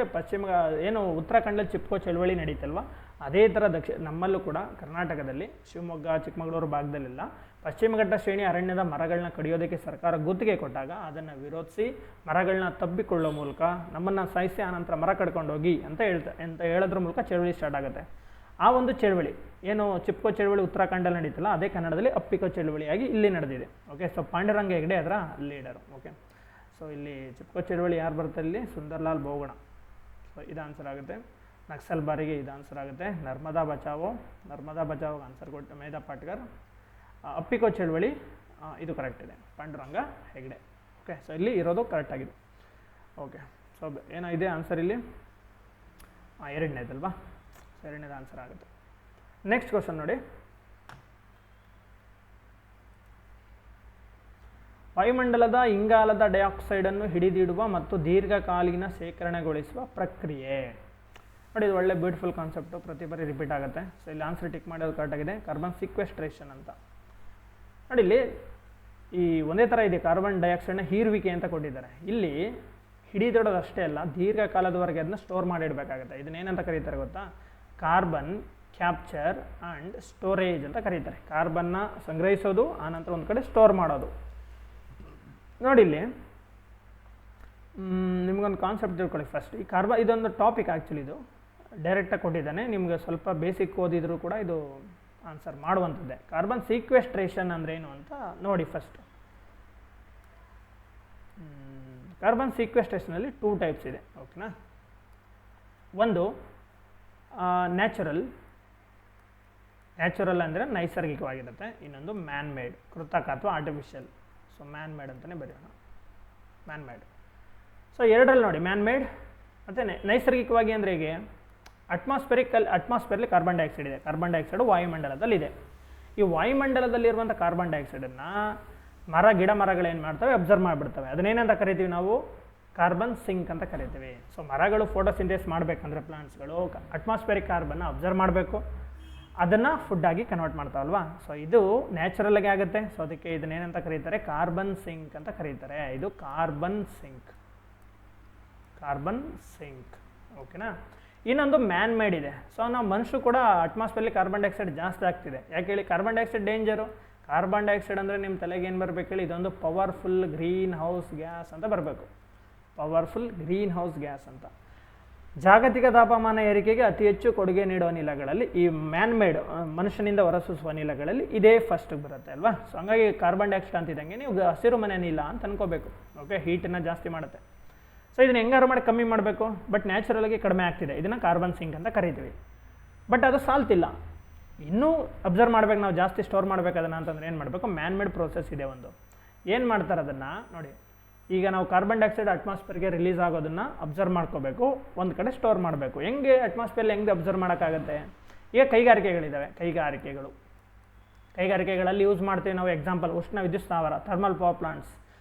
ಏನು ಉತ್ತರಾಖಂಡಲ್ಲಿ ಚಿಪ್ಕೋ ಚಳುವಳಿ ನಡೀತಲ್ವ, ಅದೇ ಥರ ನಮ್ಮಲ್ಲೂ ಕೂಡ ಕರ್ನಾಟಕದಲ್ಲಿ ಶಿವಮೊಗ್ಗ, ಚಿಕ್ಕಮಗಳೂರು ಭಾಗದಲ್ಲೆಲ್ಲ ಪಶ್ಚಿಮಘಟ್ಟ ಶ್ರೇಣಿ ಅರಣ್ಯದ ಮರಗಳನ್ನ ಕಡಿಯೋದಕ್ಕೆ ಸರ್ಕಾರ ಗುತ್ತಿಗೆ ಕೊಟ್ಟಾಗ ಅದನ್ನು ವಿರೋಧಿಸಿ ಮರಗಳನ್ನ ತಬ್ಬಿಕೊಳ್ಳೋ ಮೂಲಕ ನಮ್ಮನ್ನು ಸಾಯಿಸಿ ಆನಂತರ ಮರ ಕಡ್ಕೊಂಡೋಗಿ ಅಂತ ಹೇಳೋದ್ರ ಮೂಲಕ ಚಳುವಳಿ ಸ್ಟಾರ್ಟ್ ಆಗುತ್ತೆ. ಆ ಒಂದು ಚಳುವಳಿ ಏನು ಚಿಪ್ಕೋ ಚಳುವಳಿ ಉತ್ತರಾಖಂಡಲ್ಲಿ ನಡೀತಲ್ಲ, ಅದೇ ಕನ್ನಡದಲ್ಲಿ ಅಪ್ಪಿಕೋ ಚಳುವಳಿಯಾಗಿ ಇಲ್ಲಿ ನಡೆದಿದೆ. ಓಕೆ, ಸೊ ಪಾಂಡುರಂಗ ಹೆಗ್ಡೆ ಅದರ ಲೀಡರು. ಓಕೆ, ಸೊ ಇಲ್ಲಿ ಚಿಪ್ಕೋ ಚಳುವಳಿ ಯಾರು ಬರ್ತಾರೆ, ಇಲ್ಲಿ ಸುಂದರ್ಲಾಲ್ ಬಹುಗುಣ. ಸೊ ಇದು ಆನ್ಸರ್ ಆಗುತ್ತೆ. ನಕ್ಸಲ್ ಬಾರಿಗೆ ಇದು ಆನ್ಸರ್ ಆಗುತ್ತೆ. ನರ್ಮದಾ ಬಚಾವೋಗೆ ಆನ್ಸರ್ ಕೊಟ್ಟು ಮೇಧಾ ಪಾಟ್ಕರ್. ಅಪ್ಪಿಕೋ ಚಳುವಳಿ ಇದು ಕರೆಕ್ಟ್ ಇದೆ, ಪಾಂಡುರಂಗ ಹೆಗ್ಡೆ. ಓಕೆ, ಸೊ ಇಲ್ಲಿ ಇರೋದು ಕರೆಕ್ಟ್ ಆಗಿದೆ. ಓಕೆ, ಸೊ ಏನಾಗಿದೆ ಆನ್ಸರ್ ಇಲ್ಲಿ, ಎರಡನೇದಲ್ವಾ, ಸೊ ಎರಡನೇದು ಆನ್ಸರ್ ಆಗುತ್ತೆ. ನೆಕ್ಸ್ಟ್ ಕ್ವಶನ್ ನೋಡಿ. ವಾಯುಮಂಡಲದ ಇಂಗಾಲದ ಡೈಆಕ್ಸೈಡನ್ನು ಹಿಡಿದಿಡುವ ಮತ್ತು ದೀರ್ಘಕಾಲೀನ ಶೇಖರಣೆಗೊಳಿಸುವ ಪ್ರಕ್ರಿಯೆ. ನೋಡಿ, ಇದು ಒಳ್ಳೆ ಬ್ಯೂಟಿಫುಲ್ ಕಾನ್ಸೆಪ್ಟು, ಪ್ರತಿ ಬಾರಿ ರಿಪೀಟ್ ಆಗುತ್ತೆ. ಸೊ ಇಲ್ಲಿ ಆನ್ಸರ್ ಟಿಕ್ ಮಾಡೋದು ಕರೆಕ್ಟಾಗಿದೆ, ಕಾರ್ಬನ್ ಸಿಕ್ವೆಸ್ಟ್ರೇಷನ್ ಅಂತ. ನೋಡಿ, ಇಲ್ಲಿ ಈ ಒಂದೇ ಥರ ಇದೆ, ಕಾರ್ಬನ್ ಡೈಆಕ್ಸೈಡ್ನ ಹೀರುವಿಕೆ ಅಂತ ಕೊಟ್ಟಿದ್ದಾರೆ. ಇಲ್ಲಿ ಹಿಡಿದಿಡೋದು ಅಷ್ಟೇ ಅಲ್ಲ, ದೀರ್ಘಕಾಲದವರೆಗೆ ಅದನ್ನ ಸ್ಟೋರ್ ಮಾಡಿಡಬೇಕಾಗುತ್ತೆ. ಇದನ್ನೇನಂತ ಕರೀತಾರೆ ಗೊತ್ತಾ, ಕಾರ್ಬನ್ ಕ್ಯಾಪ್ಚರ್ ಆ್ಯಂಡ್ ಸ್ಟೋರೇಜ್ ಅಂತ ಕರೀತಾರೆ. ಕಾರ್ಬನ್ನ ಸಂಗ್ರಹಿಸೋದು, ಆನಂತರ ಒಂದು ಕಡೆ ಸ್ಟೋರ್ ಮಾಡೋದು. ನೋಡಿ, ಇಲ್ಲಿ ನಿಮ್ಗೊಂದು ಕಾನ್ಸೆಪ್ಟ್ ತಿಳ್ಕೊಳ್ಳಿ ಫಸ್ಟ್. ಈ ಇದೊಂದು ಟಾಪಿಕ್ ಆ್ಯಕ್ಚುಲಿ, ಇದು ಡೈರೆಕ್ಟಾಗಿ ಕೊಟ್ಟಿದ್ದಾನೆ. ನಿಮಗೆ ಸ್ವಲ್ಪ ಬೇಸಿಕ್ ಓದಿದ್ರು ಕೂಡ ಇದು ಆನ್ಸರ್ ಮಾಡುವಂಥದ್ದೇ. ಕಾರ್ಬನ್ ಸೀಕ್ವೆಸ್ಟ್ರೇಷನ್ ಅಂದರೆ ಏನು ಅಂತ ನೋಡಿ ಫಸ್ಟ್. ಕಾರ್ಬನ್ ಸೀಕ್ವೆಸ್ಟ್ರೇಷನಲ್ಲಿ 2 ಟೈಪ್ಸ್ ಇದೆ. ಓಕೆನಾ. ಒಂದು ನ್ಯಾಚುರಲ್ ನ್ಯಾಚುರಲ್ ಅಂದರೆ ನೈಸರ್ಗಿಕವಾಗಿರುತ್ತೆ, ಇನ್ನೊಂದು ಮ್ಯಾನ್ ಮೇಡ್ ಕೃತಕ ಅಥವಾ ಆರ್ಟಿಫಿಷಿಯಲ್. ಸೊ ಮ್ಯಾನ್ ಮೇಡ್ ಅಂತಲೇ ಬರೆಯೋಣ, ಮ್ಯಾನ್ ಮೇಡ್. ಸೊ ಎರಡರಲ್ಲಿ ನೋಡಿ ಮ್ಯಾನ್ ಮೇಡ್ ಮತ್ತು ನೈಸರ್ಗಿಕವಾಗಿ ಅಂದರೆ ಹೇಗೆ, ಅಟ್ಮಾಸ್ಫಿಯರ್ಲಿ ಕಾರ್ಬನ್ ಡೈಆಕ್ಸೈಡ್ ಇದೆ, ಕಾರ್ಬನ್ ಡೈಆಕ್ಸೈಡು ವಾಯುಮಂಡಲದಲ್ಲಿದೆ. ಈ ವಾಯುಮಂಡಲದಲ್ಲಿರುವಂಥ ಕಾರ್ಬನ್ ಡೈಆಕ್ಸೈಡನ್ನು ಗಿಡ ಮರಗಳೇನು ಮಾಡ್ತವೆ, ಅಬ್ಸರ್ವ್ ಮಾಡಿಬಿಡ್ತವೆ. ಅದನ್ನೇನಂತ ಕರಿತೀವಿ ನಾವು, ಕಾರ್ಬನ್ ಸಿಂಕ್ ಅಂತ ಕರಿತೀವಿ. ಸೊ ಮರಗಳು ಫೋಟೋಸಿಂಥೆಸಿಸ್ ಮಾಡಬೇಕಂದ್ರೆ ಪ್ಲಾಂಟ್ಸ್ಗಳು ಅಟ್ಮಾಸ್ಫಿಯರಿಕ್ ಕಾರ್ಬನ್ನ ಅಬ್ಸರ್ವ್ ಮಾಡಬೇಕು, ಅದನ್ನು ಫುಡ್ಡಾಗಿ ಕನ್ವರ್ಟ್ ಮಾಡ್ತಾವಲ್ವಾ. ಸೊ ಇದು ನ್ಯಾಚುರಲ್ಲಾಗಿ ಆಗುತ್ತೆ. ಸೊ ಅದಕ್ಕೆ ಇದನ್ನೇನಂತ ಕರೀತಾರೆ, ಕಾರ್ಬನ್ ಸಿಂಕ್ ಅಂತ ಕರೀತಾರೆ. ಇದು ಕಾರ್ಬನ್ ಸಿಂಕ್, ಕಾರ್ಬನ್ ಸಿಂಕ್. ಓಕೆನಾ. ಇನ್ನೊಂದು ಮ್ಯಾನ್ ಮೇಡ್ ಇದೆ. ಸೊ ನಾವು ಮನುಷ್ಯರು ಕೂಡ ಅಟ್ಮಾಸ್ಫಿಯರ್ಲಿ ಕಾರ್ಬನ್ ಡೈಆಕ್ಸೈಡ್ ಜಾಸ್ತಿ ಆಗ್ತಿದೆ. ಯಾಕೆ ಹೇಳಿ, carbon dioxide danger. Carbon dioxide ಅಂದರೆ ನಿಮ್ಮ ತಲೆಗೆ ಏನು ಬರಬೇಕು ಹೇಳಿ, ಇದೊಂದು ಪವರ್ಫುಲ್ ಗ್ರೀನ್ ಹೌಸ್ ಗ್ಯಾಸ್ ಅಂತ ಬರಬೇಕು, ಪವರ್ಫುಲ್ ಗ್ರೀನ್ ಹೌಸ್ ಗ್ಯಾಸ್ ಅಂತ. ಜಾಗತಿಕ ತಾಪಮಾನ ಏರಿಕೆಗೆ ಅತಿ ಹೆಚ್ಚು ಕೊಡುಗೆ ನೀಡುವ ಅನಿಲಗಳಲ್ಲಿ ಈ ಮ್ಯಾನ್ ಮೇಡ್ ಮನುಷ್ಯನಿಂದ ಹೊರಸೂಸುವ ಅನಿಲಗಳಲ್ಲಿ ಇದೇ ಫಸ್ಟಿಗೆ ಬರುತ್ತೆ ಅಲ್ವಾ. ಸೊ ಹಂಗಾಗಿ ಕಾರ್ಬನ್ ಡೈಆಕ್ಸೈಡ್ ಅಂತಿದ್ದಂಗೆ ನೀವು ಹಸಿರು ಮನೆ ಅನಿಲ ಅಂತ ಅನ್ಕೋಬೇಕು. ಓಕೆ, ಹೀಟನ್ನು ಜಾಸ್ತಿ ಮಾಡುತ್ತೆ. ಸೊ ಇದನ್ನು ಹೆಂಗಾರು ಮಾಡಿ ಕಮ್ಮಿ ಮಾಡಬೇಕು, ಬಟ್ ನ್ಯಾಚುರಲಾಗಿ ಕಡಿಮೆ ಆಗ್ತಿದೆ. ಇದನ್ನು ಕಾರ್ಬನ್ ಸಿಂಕ್ ಅಂತ ಕರಿತೀವಿ. ಬಟ್ ಅದು ಸಾಲ್ತಿಲ್ಲ, ಇನ್ನೂ ಅಬ್ಸರ್ವ್ ಮಾಡ್ಬೇಕು ನಾವು, ಜಾಸ್ತಿ ಸ್ಟೋರ್ ಮಾಡಬೇಕು ಅದನ್ನು ಅಂತಂದರೆ ಏನು ಮಾಡಬೇಕು, ಮ್ಯಾನ್ ಮೇಡ್ ಪ್ರೋಸೆಸ್ ಇದೆ ಒಂದು. ಏನು ಮಾಡ್ತಾರೆ ಅದನ್ನು ನೋಡಿ, ಈಗ ನಾವು ಕಾರ್ಬನ್ ಡೈಆಕ್ಸೈಡ್ ಅಟ್ಮಾಸ್ಫಿಯರ್ಗೆ ರಿಲೀಸ್ ಆಗೋದನ್ನು ಅಬ್ಸರ್ವ್ ಮಾಡ್ಕೋಬೇಕು, ಒಂದು ಕಡೆ ಸ್ಟೋರ್ ಮಾಡಬೇಕು. ಹೆಂಗೆ ಅಟ್ಮಾಸ್ಫಿಯರ್ಲಿ ಹೆಂಗೆ ಅಬ್ಸರ್ವ್ ಮಾಡೋಕ್ಕಾಗುತ್ತೆ, ಈಗ ಕೈಗಾರಿಕೆಗಳಿದ್ದಾವೆ, ಕೈಗಾರಿಕೆಗಳಲ್ಲಿ ಯೂಸ್ ಮಾಡ್ತೀವಿ ನಾವು. ಎಕ್ಸಾಂಪಲ್, ಉಷ್ಣ ವಿದ್ಯುತ್ ಸ್ಥಾವರ, ಥರ್ಮಲ್ ಪವರ್ ಪ್ಲಾಂಟ್ಸ್,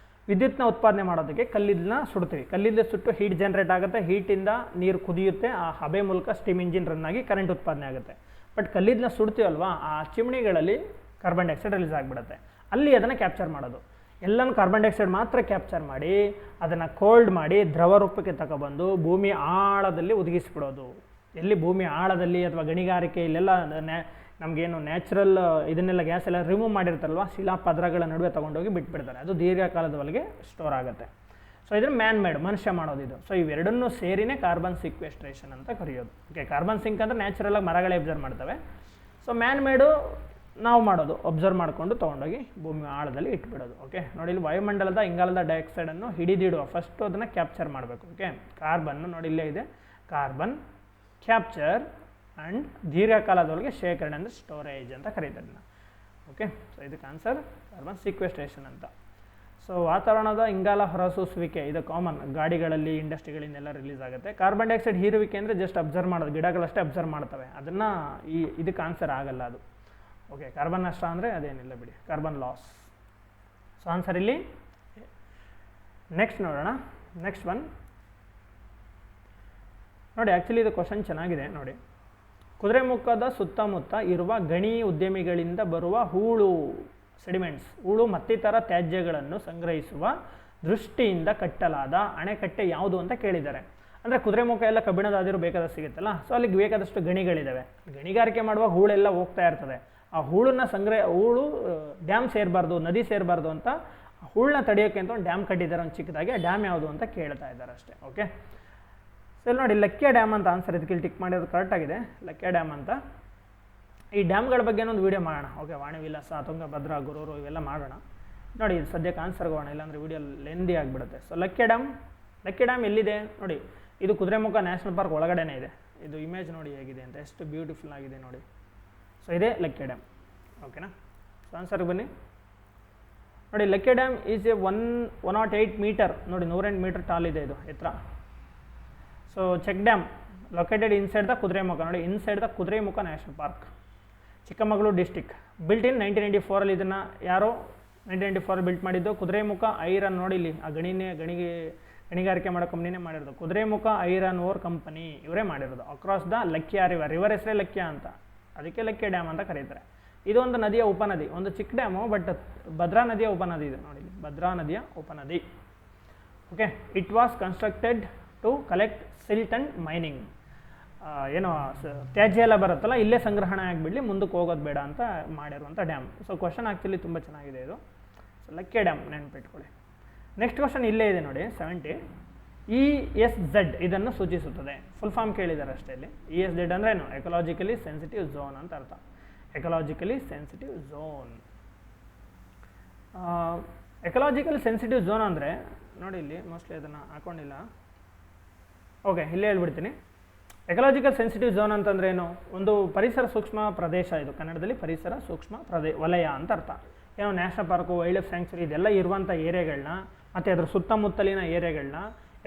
ವಿದ್ಯುತ್ನ ಉತ್ಪಾದನೆ ಮಾಡೋದಕ್ಕೆ ಕಲ್ಲಿದ್ದನ್ನ ಸುಡ್ತೀವಿ. ಕಲ್ಲಿದ್ದ ಸುಟ್ಟು ಹೀಟ್ ಜನ್ರೇಟ್ ಆಗುತ್ತೆ, ಹೀಟಿಂದ ನೀರು ಕುದಿಯುತ್ತೆ, ಆ ಹಬೆ ಮೂಲಕ ಸ್ಟೀಮ್ ಇಂಜಿನ್ ರನ್ ಆಗಿ ಕರೆಂಟ್ ಉತ್ಪಾದನೆ ಆಗುತ್ತೆ. ಬಟ್ ಕಲ್ಲಿದ್ದನ್ನ ಸುಡ್ತೀವಲ್ವಾ, ಆ ಚಿಮಣಿಗಳಲ್ಲಿ ಕಾರ್ಬನ್ ಡೈಆಕ್ಸೈಡ್ ರಿಲೀಸ್ ಆಗಿಬಿಡುತ್ತೆ. ಅಲ್ಲಿ ಅದನ್ನು ಕ್ಯಾಪ್ಚರ್ ಮಾಡೋದು, ಎಲ್ಲನೂ ಕಾರ್ಬನ್ ಡೈಆಕ್ಸೈಡ್ ಮಾತ್ರ ಕ್ಯಾಪ್ಚರ್ ಮಾಡಿ ಅದನ್ನು ಕೋಲ್ಡ್ ಮಾಡಿ ದ್ರವ ರೂಪಕ್ಕೆ ತಗೊಬಂದು ಭೂಮಿ ಆಳದಲ್ಲಿ ಒದಗಿಸ್ಬಿಡೋದು. ಎಲ್ಲಿ ಭೂಮಿ ಆಳದಲ್ಲಿ ಅಥವಾ ಗಣಿಗಾರಿಕೆ ಇಲ್ಲೆಲ್ಲ ನಮಗೇನು ನ್ಯಾಚುರಲ್ ಇದನ್ನೆಲ್ಲ ಗ್ಯಾಸ್ ಎಲ್ಲ ರಿಮೂವ್ ಮಾಡಿರ್ತಾರಲ್ವ, ಶಿಲಾಪದ್ರಗಳ ನಡುವೆ ತೊಗೊಂಡೋಗಿ ಬಿಟ್ಬಿಡ್ತಾರೆ. ಅದು ದೀರ್ಘಕಾಲದವರೆಗೆ ಸ್ಟೋರ್ ಆಗುತ್ತೆ. ಸೊ ಇದನ್ನು ಮ್ಯಾನ್ ಮೇಡ್, ಮನುಷ್ಯ ಮಾಡೋದು ಇದು. ಸೊ ಇವೆರಡನ್ನೂ ಸೇರಿನೇ ಕಾರ್ಬನ್ ಸಿಕ್ವೆಸ್ಟ್ರೇಷನ್ ಅಂತ ಕರೆಯೋದು. ಓಕೆ, ಕಾರ್ಬನ್ ಸಿಂಕ್ ಅಂದರೆ ನ್ಯಾಚುರಲಾಗಿ ಮರಗಳೇ ಅಬ್ಸರ್ವ್ ಮಾಡ್ತವೆ. ಸೊ ಮ್ಯಾನ್ ಮೇಡು ನಾವು ಮಾಡೋದು, ಅಬ್ಸರ್ವ್ ಮಾಡಿಕೊಂಡು ತೊಗೊಂಡೋಗಿ ಭೂಮಿ ಆಳದಲ್ಲಿ ಇಟ್ಬಿಡೋದು. ಓಕೆ, ನೋಡಿ ಇಲ್ಲಿ ವಾಯುಮಂಡಲದ ಇಂಗಾಲದ ಡೈಆಕ್ಸೈಡನ್ನು ಹಿಡಿದಿಡುವ, ಫಸ್ಟು ಅದನ್ನು ಕ್ಯಾಪ್ಚರ್ ಮಾಡಬೇಕು. ಓಕೆ, ಕಾರ್ಬನ್ನು ನೋಡಿ ಇಲ್ಲೇ ಇದೆ, ಕಾರ್ಬನ್ ಕ್ಯಾಪ್ಚರ್ ಆ್ಯಂಡ್ ದೀರ್ಘಕಾಲದವರೆಗೆ ಶೇಖರಣೆ ಅಂದರೆ ಸ್ಟೋರೇಜ್ ಅಂತ ಕರೀತಾರೆ ಇದನ್ನು. ಓಕೆ, ಸೊ ಇದಕ್ಕೆ ಆನ್ಸರ್ ಕಾರ್ಬನ್ ಸಿಕ್ವೆಸ್ಟ್ರೇಷನ್ ಅಂತ. ಸೊ ವಾತಾವರಣದ ಇಂಗಾಲ ಹೊರಸೂಸುವಿಕೆ ಇದು ಕಾಮನ್, ಗಾಡಿಗಳಲ್ಲಿ ಇಂಡಸ್ಟ್ರಿಗಳಿಂದೆಲ್ಲ ರಿಲೀಸ್ ಆಗುತ್ತೆ. ಕಾರ್ಬನ್ ಡೈಆಕ್ಸೈಡ್ ಹೀರುವಿಕೆ ಅಂದರೆ ಜಸ್ಟ್ ಅಬ್ಸರ್ವ್ ಮಾಡೋದು, ಗಿಡಗಳಷ್ಟೇ ಅಬ್ಸರ್ವ್ ಮಾಡ್ತವೆ, ಅದನ್ನು ಇದಕ್ಕೆ ಆನ್ಸರ್ ಆಗಲ್ಲ ಅದು. ಓಕೆ, ಕಾರ್ಬನ್ ನಷ್ಟ ಅಂದರೆ ಅದೇನಿಲ್ಲ ಬಿಡಿ, ಕಾರ್ಬನ್ ಲಾಸ್. ಸೊ ಆನ್ಸರ್ ಇಲ್ಲಿ. ನೆಕ್ಸ್ಟ್ ನೋಡೋಣ, ನೆಕ್ಸ್ಟ್ ಒನ್ ನೋಡಿ. ಆ್ಯಕ್ಚುಲಿ ಇದು ಕ್ವಶನ್ ಚೆನ್ನಾಗಿದೆ ನೋಡಿ. ಕುದುರೆಮುಖದ ಸುತ್ತಮುತ್ತ ಇರುವ ಗಣಿ ಉದ್ಯಮಿಗಳಿಂದ ಬರುವ ಹೂಳು, ಸೆಡಿಮೆಂಟ್ಸ್, ಹೂಳು ಮತ್ತಿತರ ತ್ಯಾಜ್ಯಗಳನ್ನು ಸಂಗ್ರಹಿಸುವ ದೃಷ್ಟಿಯಿಂದ ಕಟ್ಟಲಾದ ಅಣೆಕಟ್ಟೆ ಯಾವುದು ಅಂತ ಕೇಳಿದ್ದಾರೆ. ಅಂದರೆ ಕುದುರೆಮುಖ ಎಲ್ಲ ಕಬ್ಬಿಣದ ಅದಿರು ಬೇಕಾದಷ್ಟು ಸಿಗುತ್ತಲ್ಲ, ಸೊ ಅಲ್ಲಿಗೆ ಬೇಕಾದಷ್ಟು ಗಣಿಗಳಿದ್ದಾವೆ. ಗಣಿಗಾರಿಕೆ ಮಾಡುವಾಗ ಹೂಳೆಲ್ಲ ಹೋಗ್ತಾ ಇರ್ತದೆ. ಆ ಹೂಳನ್ನು ಹೂಳು ಡ್ಯಾಮ್ ಸೇರಬಾರ್ದು, ನದಿ ಸೇರಬಾರ್ದು ಅಂತ ಹೂಳನ್ನ ತಡೆಯೋಕ್ಕೆ ಅಂತ ಒಂದು ಡ್ಯಾಮ್ ಕಟ್ಟಿದ್ದಾರೆ ಒಂದು ಚಿಕ್ಕದಾಗಿ. ಆ ಡ್ಯಾಮ್ ಯಾವುದು ಅಂತ ಕೇಳ್ತಾ ಇದ್ದಾರೆ ಅಷ್ಟೇ. ಓಕೆ, ಸೊ ಇಲ್ಲಿ ನೋಡಿ ಲಕ್ಕಿಯ ಡ್ಯಾಮ್ ಅಂತ ಆನ್ಸರ್, ಇದಕ್ಕೆ ಟಿಕ್ ಮಾಡಿರೋದು ಕರೆಕ್ಟಾಗಿದೆ, ಲಕ್ಕಿಯ ಡ್ಯಾಮ್ ಅಂತ. ಈ ಡ್ಯಾಮ್ಗಳ ಬಗ್ಗೆ ಒಂದು ವೀಡಿಯೋ ಮಾಡೋಣ. ಓಕೆ, ವಾಣಿವಿಲಾಸ, ತುಂಗಭದ್ರಾ, ಗುರೂರು ಇವೆಲ್ಲ ಮಾಡೋಣ. ನೋಡಿ ಇದು ಸದ್ಯಕ್ಕೆ ಆನ್ಸರ್ಗೆ ಹೋಗೋಣ, ಇಲ್ಲಾಂದರೆ ವೀಡಿಯೋ ಲೆಂದಿ ಆಗಿಬಿಡುತ್ತೆ. ಸೊ ಲಕ್ಕಿಯ ಡ್ಯಾಮ್ ಎಲ್ಲಿದೆ ನೋಡಿ, ಇದು ಕುದುರೆಮುಖ ನ್ಯಾಷನಲ್ ಪಾರ್ಕ್ ಒಳಗಡೆನೇ ಇದೆ. ಇದು ಇಮೇಜ್ ನೋಡಿ ಹೇಗಿದೆ ಅಂತ, ಎಷ್ಟು ಬ್ಯೂಟಿಫುಲ್ ಆಗಿದೆ ನೋಡಿ. ಸೊ ಇದೇ ಲಕ್ಕಿಯ ಡ್ಯಾಮ್. ಓಕೆನಾ, ಸೊ ಆನ್ಸರ್ಗೆ ಬನ್ನಿ. ನೋಡಿ Lakya dam is a 108 metre, ನೋಡಿ 108 ಮೀಟರ್ ಟಾಲ್ ಇದೆ ಇದು ಎತ್ತರ. So check dam located inside the Kudremukh, ನೋಡಿ inside the Kudremukh national park, Chikkamagaluru district. Built in 1994 ಇದನ್ನು ಯಾರೋ 1994 ಬಿಲ್ಟ್ ಮಾಡಿದ್ದು. ಕುದುರೆಮುಖ ಐರನ್ ನೋಡಿ ಇಲ್ಲಿ ಆ ಗಣಿಗಾರಿಕೆ ಮಾಡೋ ಕಂಪ್ನಿನೇ ಮಾಡಿರೋದು. ಕುದುರೆಮುಖ ಐರನ್ ಓರ್ ಕಂಪನಿ ಇವರೇ ಮಾಡಿರೋದು. ಅಕ್ರಾಸ್ ದ ಲಕ್ಕಿಯ ರಿವರ್ ಹೆಸರೇ ಲಕ್ಕಿಯ ಅಂತ, ಅದಕ್ಕೆ ಲಕ್ಕಿಯ ಡ್ಯಾಮ್ ಅಂತ ಕರೀತಾರೆ. ಇದು ಒಂದು ನದಿಯ ಉಪನದಿ, ಒಂದು ಚಿಕ್ಕ ಡ್ಯಾಮು, ಬಟ್ ಭದ್ರಾ ನದಿಯ ಉಪನದಿ ಇದು ನೋಡಿ, ಭದ್ರಾ ನದಿಯ ಉಪನದಿ. Okay, it was constructed to collect silt and mining. ಏನೋ ತ್ಯಾಜ್ಯ ಎಲ್ಲ ಬರುತ್ತಲ್ಲ, ಇಲ್ಲೇ ಸಂಗ್ರಹಣೆ ಆಗಿಬಿಡಲಿ, ಮುಂದಕ್ಕೆ ಹೋಗೋದು ಬೇಡ ಅಂತ ಮಾಡಿರುವಂಥ ಡ್ಯಾಮ್. ಸೊ ಕ್ವಶನ್ ಆ್ಯಕ್ಚುಲಿ ತುಂಬ ಚೆನ್ನಾಗಿದೆ ಇದು. ಸೊ ಲಕ್ಕಿಯ ಡ್ಯಾಮ್ ನೆನಪಿಟ್ಕೊಳ್ಳಿ. ನೆಕ್ಸ್ಟ್ ಕ್ವಶನ್ ಇಲ್ಲೇ ಇದೆ ನೋಡಿ, 70. ESZ ಇದನ್ನು ಸೂಚಿಸುತ್ತದೆ. ಫುಲ್ ಫಾರ್ಮ್ ಕೇಳಿದ್ದಾರೆ ಅಷ್ಟೇ ಇಲ್ಲಿ. ESZ ಅಂದರೆ ಏನು, ಎಕಲಾಜಿಕಲಿ ಸೆನ್ಸಿಟಿವ್ ಝೋನ್ ಅಂತ ಅರ್ಥ. Ecologically sensitive zone. Ecologically sensitive zone ಅಂದರೆ ನೋಡಿ ಇಲ್ಲಿ ಮೋಸ್ಟ್ಲಿ ಅದನ್ನು ಹಾಕೊಂಡಿಲ್ಲ. ಓಕೆ, ಇಲ್ಲೇ ಹೇಳ್ಬಿಡ್ತೀನಿ. ಎಕಲಾಜಿಕಲ್ ಸೆನ್ಸಿಟಿವ್ ಝೋನ್ ಅಂತಂದ್ರೆ ಏನು? ಒಂದು ಪರಿಸರ ಸೂಕ್ಷ್ಮ ಪ್ರದೇಶ, ಇದು ಕನ್ನಡದಲ್ಲಿ ಪರಿಸರ ಸೂಕ್ಷ್ಮ ವಲಯ ಅಂತ ಅರ್ಥ. ಏನೋ national park, wild life sanctuary ಇದೆಲ್ಲ ಇರುವಂಥ ಏರಿಯಾಗಳನ್ನ ಮತ್ತು ಅದ್ರ ಸುತ್ತಮುತ್ತಲಿನ ಏರಿಯಾಗಳನ್ನ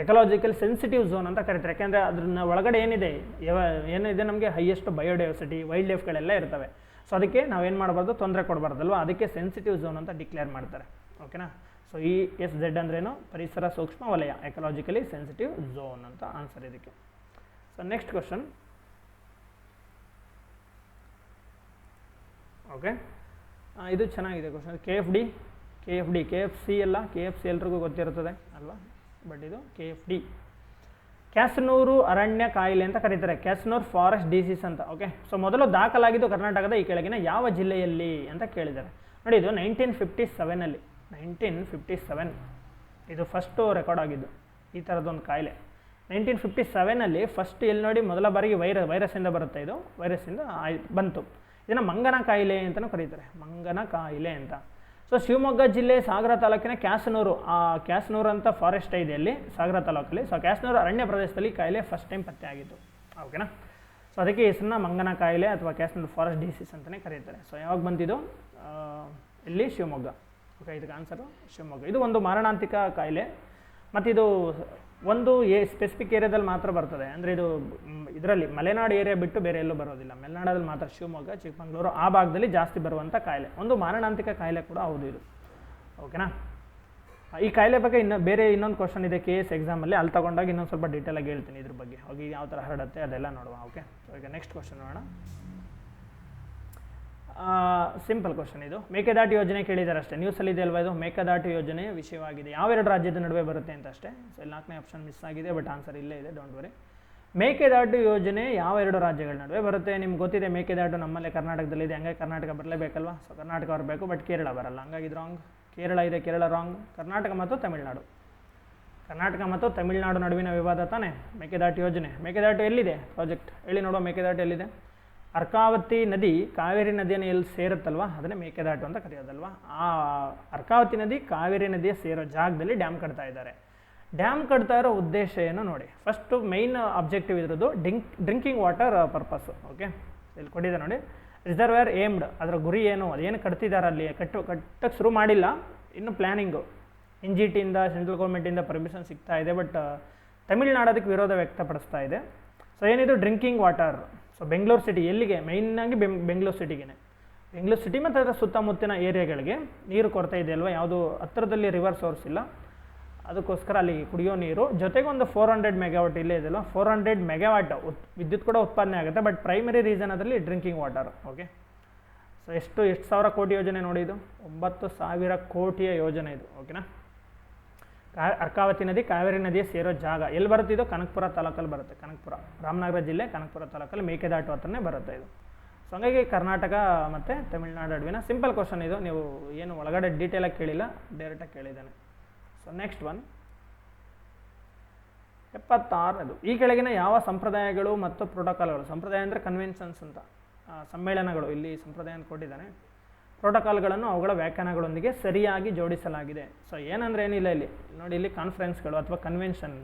ಎಕಲಾಜಿಕಲ್ ಸೆನ್ಸಿಟಿವ್ ಝೋನ್ ಅಂತ ಕರೀತಾರೆ. ಯಾಕೆಂದರೆ ಅದ್ರನ್ನ ಒಳಗಡೆ ಏನಿದೆ ನಮಗೆ ಹೈಯೆಸ್ಟ್ ಬಯೋಡೈವರ್ಸಿಟಿ, ವೈಲ್ಡ್ ಲೈಫ್ಗಳೆಲ್ಲ ಇರ್ತವೆ. ಸೊ ಅದಕ್ಕೆ ನಾವೇನು ಮಾಡಬಾರ್ದು, ತೊಂದರೆ ಕೊಡಬಾರ್ದಲ್ವ, ಅದಕ್ಕೆ ಸೆನ್ಸಿಟಿವ್ ಝೋನ್ ಅಂತ ಡಿಕ್ಲೇರ್ ಮಾಡ್ತಾರೆ. ಓಕೆನಾ? ಸೊ ESZ ಅಂದ್ರೇನು? ಪರಿಸರ ಸೂಕ್ಷ್ಮ ವಲಯ, ಎಕಲಾಜಿಕಲಿ ಸೆನ್ಸಿಟಿವ್ ಝೋನ್ ಅಂತ ಆನ್ಸರ್ ಇದಕ್ಕೆ. So next question. ಓಕೆ, ಇದು ಚೆನ್ನಾಗಿದೆ ಕ್ವಶನ್. KFC ಅಲ್ಲ, KFC ಎಲ್ರಿಗೂ ಗೊತ್ತಿರ್ತದೆ ಅಲ್ವಾ, ಬಟ್ ಇದು KFD. ಕ್ಯಾಸನೂರು ಅರಣ್ಯ ಕಾಯಿಲೆ ಅಂತ ಕರೀತಾರೆ, ಕ್ಯಾಸನೂರ್ ಫಾರೆಸ್ಟ್ ಡಿಸೀಸ್ ಅಂತ. ಓಕೆ, ಸೊ ಮೊದಲು ದಾಖಲಾಗಿದ್ದು ಕರ್ನಾಟಕದ ಈ ಕೆಳಗಿನ ಯಾವ ಜಿಲ್ಲೆಯಲ್ಲಿ ಅಂತ ಕೇಳಿದ್ದಾರೆ. ನೋಡಿ, ಇದು 1957 1957 ಇದು ಫಸ್ಟು ರೆಕಾರ್ಡ್ ಆಗಿದ್ದು ಈ ಥರದ್ದೊಂದು ಕಾಯಿಲೆ. 1957 ಫಸ್ಟ್ ಎಲ್ಲಿ ನೋಡಿ, ಮೊದಲ ಬಾರಿಗೆ ವೈರಸ್ಸಿಂದ ಬರುತ್ತೆ, ಇದು ವೈರಸ್ಸಿಂದ ಬಂತು. ಇದನ್ನು ಮಂಗನ ಕಾಯಿಲೆ ಅಂತಲೂ ಕರೀತಾರೆ, ಮಂಗನ ಕಾಯಿಲೆ ಅಂತ. ಸೊ ಶಿವಮೊಗ್ಗ ಜಿಲ್ಲೆ ಸಾಗರ ತಾಲೂಕಿನ ಕ್ಯಾಸನೂರು ಅಂತ ಫಾರೆಸ್ಟ್ ಇದೆ ಅಲ್ಲಿ ಸಾಗರ ತಾಲೂಕಲ್ಲಿ. ಸೊ ಕ್ಯಾಸನೂರು ಅರಣ್ಯ ಪ್ರದೇಶದಲ್ಲಿ ಕಾಯಿಲೆ ಫಸ್ಟ್ ಟೈಮ್ ಪತ್ತೆ ಆಗಿತ್ತು. ಓಕೆನಾ? ಸೊ ಅದಕ್ಕೆ ಹೆಸರನ್ನ ಮಂಗನ ಕಾಯಿಲೆ ಅಥವಾ ಕ್ಯಾಸನೂರು ಫಾರೆಸ್ಟ್ ಡಿಸೀಸ್ ಅಂತಲೇ ಕರೀತಾರೆ. ಸೊ ಯಾವಾಗ ಬಂದಿದ್ದು? ಇಲ್ಲಿ ಶಿವಮೊಗ್ಗ. ಓಕೆ, ಇದಕ್ಕೆ ಆನ್ಸರು ಶಿವಮೊಗ್ಗ. ಇದು ಒಂದು ಮಾರಣಾಂತಿಕ ಕಾಯಿಲೆ ಮತ್ತು ಇದು ಒಂದು ಸ್ಪೆಸಿಫಿಕ್ ಏರಿಯಾದಲ್ಲಿ ಮಾತ್ರ ಬರ್ತದೆ. ಅಂದರೆ ಇದು ಇದರಲ್ಲಿ ಮಲೆನಾಡು ಏರಿಯಾ ಬಿಟ್ಟು ಬೇರೆ ಎಲ್ಲೂ ಬರೋದಿಲ್ಲ, ಮಲೆನಾಡಲ್ಲಿ ಮಾತ್ರ. ಶಿವಮೊಗ್ಗ, ಚಿಕ್ಕಮಗಳೂರು ಆ ಭಾಗದಲ್ಲಿ ಜಾಸ್ತಿ ಬರುವಂಥ ಕಾಯಿಲೆ, ಒಂದು ಮಾರಣಾಂತಿಕ ಕಾಯಿಲೆ ಕೂಡ ಹೌದು ಇದು. ಓಕೆನಾ? ಈ ಕಾಯಿಲೆ ಬಗ್ಗೆ ಇನ್ನೊಂದು ಕ್ವಶನ್ ಇದೆ KS ಎಕ್ಸಾಮಲ್ಲಿ, ಅಲ್ಲಿ ತಗೊಂಡಾಗ ಇನ್ನೊಂದು ಸ್ವಲ್ಪ ಡೀಟೇಲಾಗಿ ಹೇಳ್ತೀನಿ ಇದ್ರ ಬಗ್ಗೆ, ಹೋಗಿ ಯಾವ ಥರ ಹರಡುತ್ತೆ ಅದೆಲ್ಲ ನೋಡುವ. ಓಕೆ, ಸೊ ಈಗ ನೆಕ್ಸ್ಟ್ ಕ್ವಶನ್ ನೋಡೋಣ. ಸಿಂಪಲ್ ಕ್ವಶನ್ ಇದು. ಮೇಕೆದಾಟು ಯೋಜನೆ ಕೇಳಿದ್ದಾರೆ ಅಷ್ಟೇ, ನ್ಯೂಸಲ್ಲಿ ಇದೆ ಅಲ್ವಾ ಇದು. ಮೇಕೆದಾಟು ಯೋಜನೆ ವಿಷಯವಾಗಿದೆ, ಯಾವೆರಡು ರಾಜ್ಯದ ನಡುವೆ ಬರುತ್ತೆ ಅಂತ ಅಷ್ಟೇ. ಸೊ ಇಲ್ಲಿ 4ನೇ ಆಪ್ಷನ್ ಮಿಸ್ ಆಗಿದೆ, ಬಟ್ ಆನ್ಸರ್ ಇಲ್ಲೇ ಇದೆ, ಡೋಂಟ್ ವರಿ. ಮೇಕೆದಾಟು ಯೋಜನೆ ಯಾವ ಎರಡು ರಾಜ್ಯಗಳ ನಡುವೆ ಬರುತ್ತೆ? ನಿಮ್ಗೆ ಗೊತ್ತಿದೆ ಮೇಕೆದಾಟು ನಮ್ಮಲ್ಲೇ ಕರ್ನಾಟಕದಲ್ಲಿದೆ, ಹಂಗಾಗಿ ಕರ್ನಾಟಕ ಬರಲೇಬೇಕಲ್ವಾ. ಸೊ ಕರ್ನಾಟಕ ಬರಬೇಕು, ಬಟ್ ಕೇರಳ ಬರಲ್ಲ, ಹಂಗಾಗಿ ರಾಂಗ್. ಕೇರಳ ಇದೆ, ಕೇರಳ ರಾಂಗ್. ಕರ್ನಾಟಕ ಮತ್ತು ತಮಿಳುನಾಡು ನಡುವಿನ ವಿವಾದ ತಾನೇ ಮೇಕೆದಾಟು ಯೋಜನೆ. ಮೇಕೆದಾಟು ಎಲ್ಲಿದೆ ಪ್ರಾಜೆಕ್ಟ್ ಹೇಳಿ ನೋಡುವ. ಮೇಕೆದಾಟು ಎಲ್ಲಿದೆ? ಅರ್ಕಾವತಿ ನದಿ ಕಾವೇರಿ ನದಿಯನ್ನು ಎಲ್ಲಿ ಸೇರುತ್ತಲ್ವ, ಅದನ್ನೇ ಮೇಕೆದಾಟು ಅಂತ ಕರೆಯೋದಲ್ವ. ಆ ಅರ್ಕಾವತಿ ನದಿ ಕಾವೇರಿ ನದಿಯ ಸೇರೋ ಜಾಗದಲ್ಲಿ ಡ್ಯಾಮ್ ಕಟ್ತಾ ಇದ್ದಾರೆ. ಡ್ಯಾಮ್ ಕಟ್ತಾ ಇರೋ ಉದ್ದೇಶ ಏನು ನೋಡಿ. ಫಸ್ಟು ಮೈನ್ ಅಬ್ಜೆಕ್ಟಿವ್ ಇರೋದು ಡ್ರಿಂಕಿಂಗ್ ವಾಟರ್ ಪರ್ಪಸ್ಸು. ಓಕೆ, ಇಲ್ಲಿ ಕೊಟ್ಟಿದೆ ನೋಡಿ, ರಿಸರ್ವೇರ್ ಏಮ್ಡ್, ಅದರ ಗುರಿ ಏನು, ಅದೇನು ಕಟ್ತಿದ್ದಾರೆ ಅಲ್ಲಿ, ಕಟ್ಟಕ್ಕೆ ಶುರು ಮಾಡಿಲ್ಲ, ಇನ್ನು ಪ್ಲ್ಯಾನಿಂಗು. NGTಯಿಂದ ಸೆಂಟ್ರಲ್ ಗೌರ್ಮೆಂಟಿಂದ ಪರ್ಮಿಷನ್ ಸಿಗ್ತಾ ಇದೆ, ಬಟ್ ತಮಿಳ್ನಾಡು ಅದಕ್ಕೆ ವಿರೋಧ ವ್ಯಕ್ತಪಡಿಸ್ತಾ ಇದೆ. ಸೊ ಏನಿದು drinking water. So Bengaluru city ಎಲ್ಲಿಗೆ? ಮೈನಾಗಿ ಬೆಂಗಳೂರು ಸಿಟಿಗೆ, ಬೆಂಗಳೂರು ಸಿಟಿ ಮತ್ತು ಅದರ ಸುತ್ತಮುತ್ತಿನ ಏರಿಯಾಗಳಿಗೆ ನೀರು ಕೊರತೆ ಇದೆ ಅಲ್ವಾ, ಯಾವುದು ಹತ್ತಿರದಲ್ಲಿ ರಿವರ್ ಸೋರ್ಸ್ ಇಲ್ಲ, ಅದಕ್ಕೋಸ್ಕರ ಅಲ್ಲಿ ಕುಡಿಯೋ ನೀರು ಜೊತೆಗೆ ಒಂದು 400 ಮೆಗಾವಾಟ್ ಇಲ್ಲೇ ಇದೆಯಲ್ಲ, 400 ಮೆಗಾವಾಟ್ ವಿದ್ಯುತ್ ಕೂಡ ಉತ್ಪಾದನೆ ಆಗುತ್ತೆ. ಬಟ್ ಪ್ರೈಮರಿ ರೀಸನ್ ಅದರಲ್ಲಿ ಡ್ರಿಂಕಿಂಗ್ ವಾಟರ್. ಓಕೆ, ಸೊ ಎಷ್ಟು ಸಾವಿರ ಕೋಟಿ ಯೋಜನೆ ನೋಡಿ ಇದು, 9,000 ಕೋಟಿಯ ಯೋಜನೆ ಇದು. ಓಕೆನಾ? ಅರ್ಕಾವತಿ ನದಿ ಕಾವೇರಿ ನದಿಯ ಸೇರೋ ಜಾಗ ಎಲ್ಲಿ ಬರುತ್ತೆ? ಇದು ಕನಕಪುರ ತಾಲೂಕಲ್ಲಿ ಬರುತ್ತೆ. ಕನಕಪುರ, ರಾಮನಗರ ಜಿಲ್ಲೆ ಕನಕಪುರ ತಾಲೂಕಲ್ಲಿ ಮೇಕೆದಾಟು ಹತ್ರನೇ ಬರುತ್ತೆ ಇದು. ಸೊ ಹಂಗಾಗಿ ಕರ್ನಾಟಕ ಮತ್ತು ತಮಿಳ್ನಾಡು ನಡುವಿನ ಸಿಂಪಲ್ ಕ್ವಶನ್ ಇದು. ನೀವು ಏನು ಒಳಗಡೆ ಡೀಟೇಲಾಗಿ ಕೇಳಿಲ್ಲ, ಡೈರೆಕ್ಟಾಗಿ ಕೇಳಿದ್ದಾನೆ. So next one 76. ಈ ಕೆಳಗಿನ ಯಾವ ಸಂಪ್ರದಾಯಗಳು ಮತ್ತು ಪ್ರೋಟೋಕಾಲ್ಗಳು, ಸಂಪ್ರದಾಯ ಅಂದರೆ ಕನ್ವೆನ್ಷನ್ಸ್ ಅಂತ, ಸಮ್ಮೇಳನಗಳು, ಇಲ್ಲಿ ಸಂಪ್ರದಾಯ ಅಂತ ಕೊಟ್ಟಿದ್ದಾನೆ, ಪ್ರೋಟೋಕಾಲ್ಗಳನ್ನು ಅವುಗಳ ವ್ಯಾಖ್ಯಾನಗಳೊಂದಿಗೆ ಸರಿಯಾಗಿ ಜೋಡಿಸಲಾಗಿದೆ. ಸೊ ಏನಂದರೆ ಏನಿಲ್ಲ ಇಲ್ಲಿ ನೋಡಿ, ಇಲ್ಲಿ ಕಾನ್ಫರೆನ್ಸ್ಗಳು ಅಥವಾ ಕನ್ವೆನ್ಷನ್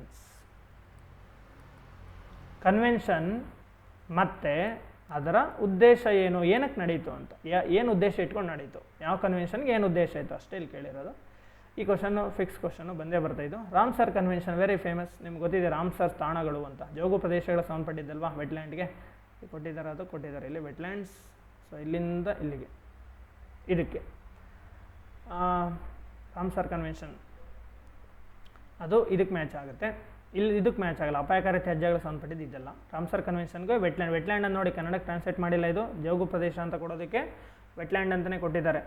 ಮತ್ತು ಅದರ ಉದ್ದೇಶ ಏನು, ಏನಕ್ಕೆ ನಡೀತು ಅಂತ, ಏನು ಉದ್ದೇಶ ಇಟ್ಕೊಂಡು ನಡೀತು, ಯಾವ ಕನ್ವೆನ್ಷನ್ಗೆ ಏನು ಉದ್ದೇಶ ಇತ್ತು ಅಷ್ಟೇ ಇಲ್ಲಿ ಕೇಳಿರೋದು. ಈ ಕ್ವಶನ್ನು ಫಿಕ್ಸ್ ಕ್ವಶನ್ನು ಬಂದೇ ಬರ್ತಾಯಿದ್ದು. ರಾಮ್ಸರ್ ಕನ್ವೆನ್ಷನ್ ವೆರಿ ಫೇಮಸ್, ನಿಮ್ಗೆ ಗೊತ್ತಿದೆ ರಾಮ್ಸರ್ ತಾಣಗಳು ಅಂತ, ಜೋಗು ಪ್ರದೇಶಗಳ ಸಂಬಂಧಪಟ್ಟಿದ್ದಲ್ವಾ, ವೆಟ್ಲ್ಯಾಂಡ್ಗೆ ಕೊಟ್ಟಿದ್ದಾರೆ, ಅದು ಕೊಟ್ಟಿದ್ದಾರೆ ಇಲ್ಲಿ ವೆಟ್ಲ್ಯಾಂಡ್ಸ್. ಸೊ ಇಲ್ಲಿಂದ ಇಲ್ಲಿಗೆ ಇದಕ್ಕೆ ರಾಮ್ಸರ್ ಕನ್ವೆನ್ಷನ್ ಅದು ಇದಕ್ಕೆ ಮ್ಯಾಚ್ ಆಗುತ್ತೆ, ಇಲ್ಲಿ ಇದಕ್ಕೆ ಮ್ಯಾಚ್ ಆಗಲ್ಲ. ಅಪಾಯಕಾರಿ ತ್ಯಾಜ್ಯಗಳು ಸಂಬಂಧಪಟ್ಟಿದ್ದು ಇದೆಲ್ಲ. ರಾಮ್ಸರ್ ಕನ್ವೆನ್ಷನ್ಗೆ ವೆಟ್ಲ್ಯಾಂಡ್ ಅಂತ ನೋಡಿ ಕನ್ನಡಕ್ಕೆ ಟ್ರಾನ್ಸ್ಲೇಟ್ ಮಾಡಿಲ್ಲ, ಇದು ಜೋಗು ಪ್ರದೇಶ ಅಂತ ಕೊಡೋದಕ್ಕೆ ವೆಟ್ಲ್ಯಾಂಡ್ ಅಂತಲೇ ಕೊಟ್ಟಿದ್ದಾರೆ.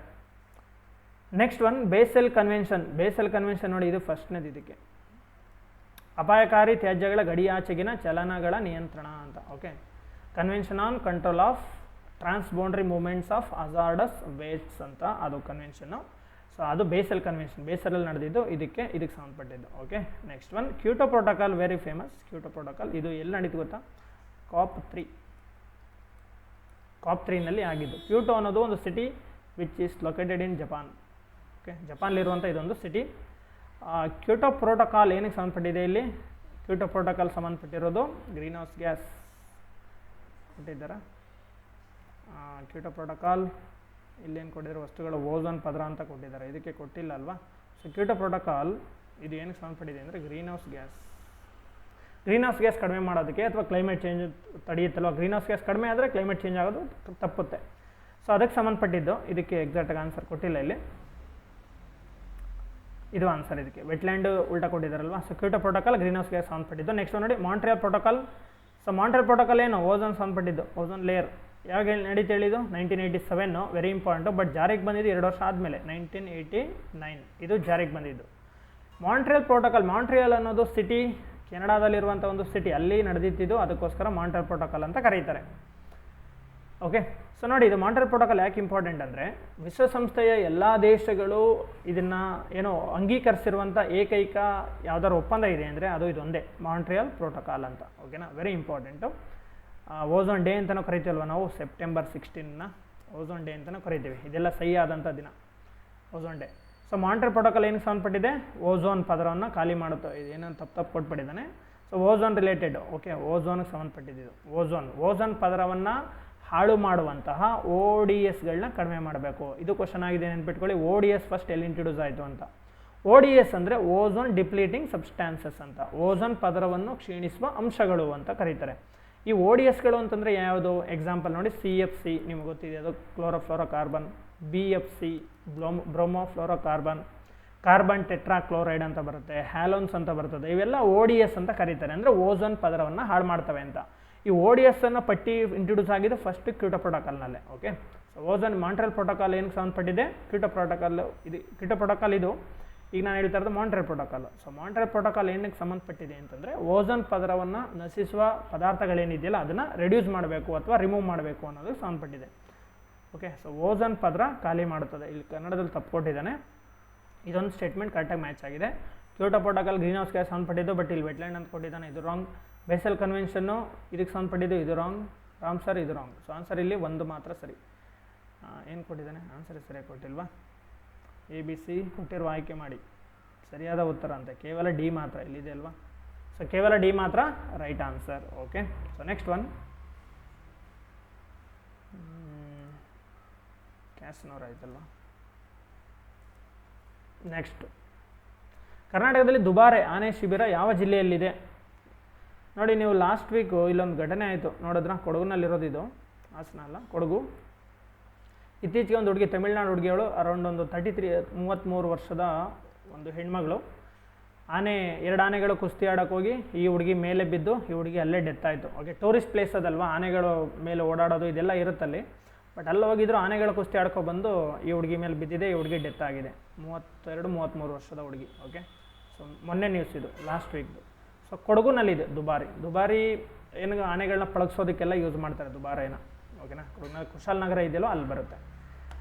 ನೆಕ್ಸ್ಟ್ ಒನ್ ಬೇಸಲ್ ಕನ್ವೆನ್ಷನ್ ನೋಡಿ, ಇದು ಫಸ್ಟ್ನೇದು. ಇದಕ್ಕೆ ಅಪಾಯಕಾರಿ ತ್ಯಾಜ್ಯಗಳ ಗಡಿಯಾಚೆಗಿನ ಚಲನಗಳ ನಿಯಂತ್ರಣ ಅಂತ. Okay, convention on control of transboundary movements of hazardous wastes ಅಂತ ಅದು ಕನ್ವೆನ್ಷನ್ನು. ಸೊ ಅದು ಬೇಸಲ್ ಕನ್ವೆನ್ಷನ್, ಬೇಸಲಲ್ಲಿ ನಡೆದಿದ್ದು, ಇದಕ್ಕೆ ಸಂಬಂಧಪಟ್ಟಿದ್ದು. Okay, next one Kyoto protocol very famous. Kyoto protocol ಇದು ಎಲ್ಲಿ ನಡೀತು ಗೊತ್ತಾ? COP 3ನಲ್ಲಿ ಆಗಿದ್ದು. ಕ್ಯೂಟೋ ಅನ್ನೋದು ಒಂದು city which is located in Japan. Okay, ಜಪಾನ್ಲಿರುವಂಥ ಇದೊಂದು ಸಿಟಿ. ಕ್ಯೂಟೋ ಪ್ರೋಟೋಕಾಲ್ ಏನಕ್ಕೆ ಸಂಬಂಧಪಟ್ಟಿದೆ? ಇಲ್ಲಿ ಕ್ಯೂಟೋ ಪ್ರೋಟೋಕಾಲ್ ಸಂಬಂಧಪಟ್ಟಿರೋದು ಗ್ರೀನ್ ಹೌಸ್ ಗ್ಯಾಸ್ ಕೊಟ್ಟಿದ್ದಾರೆ. ಕ್ಯೋಟೋ ಪ್ರೋಟೋಕಾಲ್ ಇಲ್ಲೇನು ಕೊಟ್ಟಿದ್ದಾರೆ, ವಸ್ತುಗಳು ಓಝೋನ್ ಪದರ ಅಂತ ಕೊಟ್ಟಿದ್ದಾರೆ, ಇದಕ್ಕೆ ಕೊಟ್ಟಿಲ್ಲ ಅಲ್ವಾ. ಸೊ ಕ್ಯೋಟೋ ಪ್ರೋಟೋಕಾಲ್ ಇದು ಏನಕ್ಕೆ ಸಂಬಂಧಪಟ್ಟಿದೆ ಅಂದರೆ ಗ್ರೀನ್ ಹೌಸ್ ಗ್ಯಾಸ್ ಕಡಿಮೆ ಮಾಡೋದಕ್ಕೆ ಅಥವಾ ಕ್ಲೈಮೇಟ್ ಚೇಂಜ್ ತಡೆಯುತ್ತಲ್ವ. ಗ್ರೀನ್ ಹೌಸ್ ಗ್ಯಾಸ್ ಕಡಿಮೆ ಆದರೆ ಕ್ಲೈಮೇಟ್ ಚೇಂಜ್ ಆಗೋದು ತಪ್ಪುತ್ತೆ. ಸೊ ಅದಕ್ಕೆ ಸಂಬಂಧಪಟ್ಟಿದ್ದು, ಇದಕ್ಕೆ ಎಕ್ಸಾಕ್ಟಾಗಿ ಆನ್ಸರ್ ಕೊಟ್ಟಿಲ್ಲ ಇಲ್ಲಿ, ಇದು ಆನ್ಸರ್ ಇದಕ್ಕೆ. ವೆಟ್ಲ್ಯಾಂಡ್ ಉಲ್ಟಾ ಕೊಟ್ಟಿದ್ದಾರಲ್ವಾ. So Kyoto protocol greenhouse gas ಸಂಬಂಧಪಟ್ಟಿದ್ದು. ನೆಕ್ಸ್ಟ್ ನೋಡಿ Montreal protocol. So Montreal protocol ಏನು, ಓಝೋನ್ ಸಂಬಂಧಪಟ್ಟಿದ್ದು, ಓಝೋನ್ ಲೇಯರ್. ಯಾವಾಗ ನಡೀತಾ ಹೇಳಿದ್ದು 1987, ವೆರಿ ಇಂಪಾರ್ಟೆಂಟು. ಬಟ್ ಜಾರಿಗೆ ಬಂದಿದ್ದು 2 ವರ್ಷ ಆದಮೇಲೆ 1989 ಇದು ಜಾರಿಗೆ ಬಂದಿದ್ದು. ಮಾಂಟ್ರಿಯಲ್ ಪ್ರೋಟೋಕಾಲ್, ಮಾಂಟ್ರಿಯಲ್ ಅನ್ನೋದು ಸಿಟಿ, ಕೆನಡಾದಲ್ಲಿರುವಂಥ ಒಂದು ಸಿಟಿ, ಅಲ್ಲಿ ನಡೆದಿದ್ದು, ಅದಕ್ಕೋಸ್ಕರ ಮಾಂಟ್ರಿಯಲ್ ಪ್ರೋಟೋಕಾಲ್ ಅಂತ ಕರೀತಾರೆ. ಓಕೆ. ಸೊ ನೋಡಿ, ಇದು ಮಾಂಟ್ರಿಯಲ್ ಪ್ರೋಟೋಕಾಲ್ ಯಾಕೆ ಇಂಪಾರ್ಟೆಂಟ್ ಅಂದರೆ ವಿಶ್ವಸಂಸ್ಥೆಯ ಎಲ್ಲ ದೇಶಗಳು ಇದನ್ನು ಏನೋ ಅಂಗೀಕರಿಸಿರುವಂಥ ಏಕೈಕ ಯಾವ್ದಾದ್ರು ಒಪ್ಪಂದ ಇದೆ ಅಂದರೆ ಅದು ಇದೊಂದೇ, ಮಾಂಟ್ರಿಯಲ್ ಪ್ರೋಟೋಕಾಲ್ ಅಂತ. ಓಕೆನಾ, ವೆರಿ ಇಂಪಾರ್ಟೆಂಟು. ಓಝೋನ್ ಡೇ ಅಂತಲೂ ಕರಿತೀವಲ್ವ ನಾವು, ಸೆಪ್ಟೆಂಬರ್ 16ನ ಓಝೋನ್ ಡೇ ಅಂತಲೂ ಕರಿತೀವಿ. ಇದೆಲ್ಲ ಸಹಿ ಆದಂಥ ದಿನ ozone day. So Montreal protocol ಏನಕ್ಕೆ ಸಂಬಂಧಪಟ್ಟಿದೆ, ಓಝೋನ್ ಪದರವನ್ನು ಖಾಲಿ ಮಾಡುತ್ತೆ. ಇದು ಏನಂತ ತಪ್ಪು ಕೊಟ್ಬಿಟ್ಟಿದ್ದಾನೆ. ಸೊ ಓಝೋನ್ ರಿಲೇಟೆಡ್, ಓಕೆ, ಓಝೋನ್ಗೆ ಸಂಬಂಧಪಟ್ಟಿದ್ದು. ಓಝೋನ್ ಪದರವನ್ನು ಹಾಳು ಮಾಡುವಂತಹ ODSಗಳನ್ನ ಕಡಿಮೆ ಮಾಡಬೇಕು. ಇದು ಕ್ವಶನ್ ಆಗಿದೆ, ನೆನ್ಪಿಟ್ಕೊಳ್ಳಿ. ODS ಫಸ್ಟ್ ಎಲ್ಲಿ ಇಂಟ್ರೊಡ್ಯೂಸ್ ಆಯಿತು ಅಂತ. ODS ಅಂದರೆ ಓಝೋನ್ ಡಿಪ್ಲೀಟಿಂಗ್ ಸಬ್ಸ್ಟ್ಯಾನ್ಸಸ್ ಅಂತ, ಓಝೋನ್ ಪದರವನ್ನು ಕ್ಷೀಣಿಸುವ ಅಂಶಗಳು ಅಂತ ಕರೀತಾರೆ. ಈ ODSಗಳು ಅಂತಂದರೆ ಯಾವುದು, ಎಕ್ಸಾಂಪಲ್ ನೋಡಿ, CFC ನಿಮ್ಗೆ ಗೊತ್ತಿದೆ, ಅದು ಕ್ಲೋರೋಫ್ಲೋರೋಕಾರ್ಬನ್. BFC ಬ್ರೋಮೋಫ್ಲೋರೋಕಾರ್ಬನ್, ಕಾರ್ಬನ್ ಟೆಟ್ರಾಕ್ಲೋರೈಡ್ ಅಂತ ಬರುತ್ತೆ, ಹ್ಯಾಲೋನ್ಸ್ ಅಂತ ಬರ್ತದೆ. ಇವೆಲ್ಲ ODS ಅಂತ ಕರೀತಾರೆ, ಅಂದರೆ ಓಝೋನ್ ಪದರವನ್ನು ಹಾಳು ಮಾಡ್ತವೆ ಅಂತ. ಈ ODS ಅನ್ನು ಪಟ್ಟಿ ಇಂಟ್ರೊಡ್ಯೂಸ್ ಆಗಿದೆ ಫಸ್ಟ್ ಕ್ಯೋಟೋ ಪ್ರೋಟೋಕಾಲ್ನಲ್ಲೇ. Okay. So ozone Montreal protocol ಏನಕ್ಕೆ ಸಂಬಂಧಪಟ್ಟಿದೆ, ಕ್ಯೋಟೋ ಪ್ರೋಟೋಕಾಲ್ ಇದು. ಕ್ಯೋಟೋ ಪ್ರೋಟೋಕಾಲ್ ಇದು, ಈಗ ನಾನು ಹೇಳ್ತಾ ಇರೋದು Montreal protocol. So Montreal protocol ಏನಕ್ಕೆ ಸಂಬಂಧಪಟ್ಟಿದೆ ಅಂತಂದರೆ ಓಝೋನ್ ಪದರವನ್ನು ನಶಿಸುವ ಪದಾರ್ಥಗಳೇನಿದೆಯಲ್ಲ ಅದನ್ನು ರೆಡ್ಯೂಸ್ ಮಾಡಬೇಕು ಅಥವಾ ರಿಮೂವ್ ಮಾಡಬೇಕು ಅನ್ನೋದಕ್ಕೆ ಸಂಬಂಧಪಟ್ಟಿದೆ. ಓಕೆ. ಸೊ ಓಝೋನ್ ಪದರ ಖಾಲಿ ಮಾಡುತ್ತದೆ. ಇಲ್ಲಿ ಕನ್ನಡದಲ್ಲಿ ತಪ್ಪು ಕೊಟ್ಟಿದ್ದಾನೆ, ಇದೊಂದು ಸ್ಟೇಟ್ಮೆಂಟ್ ಕರೆಕ್ಟಾಗಿ ಮ್ಯಾಚ್ ಆಗಿದೆ. Kyoto protocol greenhouse gas ಸಂಬಂಧಪಟ್ಟಿದ್ದು, ಬಟ್ ಇಲ್ಲಿ ವೆಟ್ಲ್ಯಾಂಡ್ ಅಂತ ಕೊಟ್ಟಿದ್ದಾನೆ, ಇದು ರಾಂಗ್. ಬೇಸಲ್ ಕನ್ವೆನ್ಷನ್ನು ಇದಕ್ಕೆ ಸಂಬಂಧಪಟ್ಟಿದ್ದು, ಇದು ರಾಂಗ್. ರಾಮ್ ಸರ್ ಇದು ರಾಂಗ್. ಸೊ ಆನ್ಸರ್ ಇಲ್ಲಿ ಒಂದು ಮಾತ್ರ ಸರಿ. ಏನು ಕೊಟ್ಟಿದ್ದಾನೆ, ಆನ್ಸರ್ ಸರಿಯಾಗಿ ಕೊಟ್ಟಿಲ್ವಾ. ABC ಕೊಟ್ಟಿರುವ ಆಯ್ಕೆ ಮಾಡಿ ಸರಿಯಾದ ಉತ್ತರ ಅಂತ, ಕೇವಲ D ಮಾತ್ರ ಇಲ್ಲಿದೆ ಅಲ್ವಾ. ಸೊ ಕೇವಲ D ಮಾತ್ರ right answer. Okay. So next one, ಕ್ಯಾಸ್ನವ್ರು ಆಯ್ತಲ್ವಾ. ನೆಕ್ಸ್ಟ್, ಕರ್ನಾಟಕದಲ್ಲಿ ದುಬಾರೆ ಆನೆ ಶಿಬಿರ ಯಾವ ಜಿಲ್ಲೆಯಲ್ಲಿದೆ ನೋಡಿ. ನೀವು ಲಾಸ್ಟ್ ವೀಕು ಇಲ್ಲೊಂದು ಘಟನೆ ಆಯಿತು ನೋಡಿದ್ರ, ಕೊಡಗುನಲ್ಲಿರೋದು ಇದು, ಹಾಸನ ಅಲ್ಲ, ಕೊಡಗು. ಇತ್ತೀಚೆಗೆ ಒಂದು ಹುಡುಗಿ, ತಮಿಳ್ನಾಡು ಹುಡುಗಿಯವಳು, ಅರೌಂಡ್ ಒಂದು 33 ವರ್ಷದ ಒಂದು ಹೆಣ್ಮಗಳು, ಎರಡು ಆನೆಗಳು ಕುಸ್ತಿ ಆಡೋಕೆ ಹೋಗಿ ಈ ಹುಡುಗಿ ಮೇಲೆ ಬಿದ್ದು ಈ ಹುಡುಗಿ ಅಲ್ಲೇ ಡೆತ್ ಆಯಿತು. ಓಕೆ. ಟೂರಿಸ್ಟ್ ಪ್ಲೇಸ್ ಅದಲ್ವಾ, ಆನೆಗಳು ಮೇಲೆ ಓಡಾಡೋದು ಇದೆಲ್ಲ ಇರುತ್ತಲ್ಲಿ. ಬಟ್ ಅಲ್ಲಿ ಹೋಗಿದ್ರು, ಆನೆಗಳು ಕುಸ್ತಿ ಆಡ್ಕೊಬಂದು ಈ ಹುಡುಗಿ ಮೇಲೆ ಬಿದ್ದಿದೆ, ಈ ಹುಡುಗಿ ಡೆತ್ ಆಗಿದೆ. 32-33 ವರ್ಷದ ಹುಡುಗಿ. ಓಕೆ. ಸೊ ಮೊನ್ನೆ ನ್ಯೂಸ್ ಇದು, ಲಾಸ್ಟ್ ವೀಕ್ದು. ಸೊ ಕೊಡಗುನಲ್ಲಿದೆ ದುಬಾರಿ ಏನು ಆನೆಗಳನ್ನ ಪಳಗಿಸೋದಕ್ಕೆಲ್ಲ ಯೂಸ್ ಮಾಡ್ತಾರೆ ದುಬಾರೇನ. ಓಕೆನಾ. ಕೊಡಗುನಲ್ಲಿ ಕುಶಾಲನಗರ ಇದೆಯಲ್ಲೋ ಅಲ್ಲಿ ಬರುತ್ತೆ.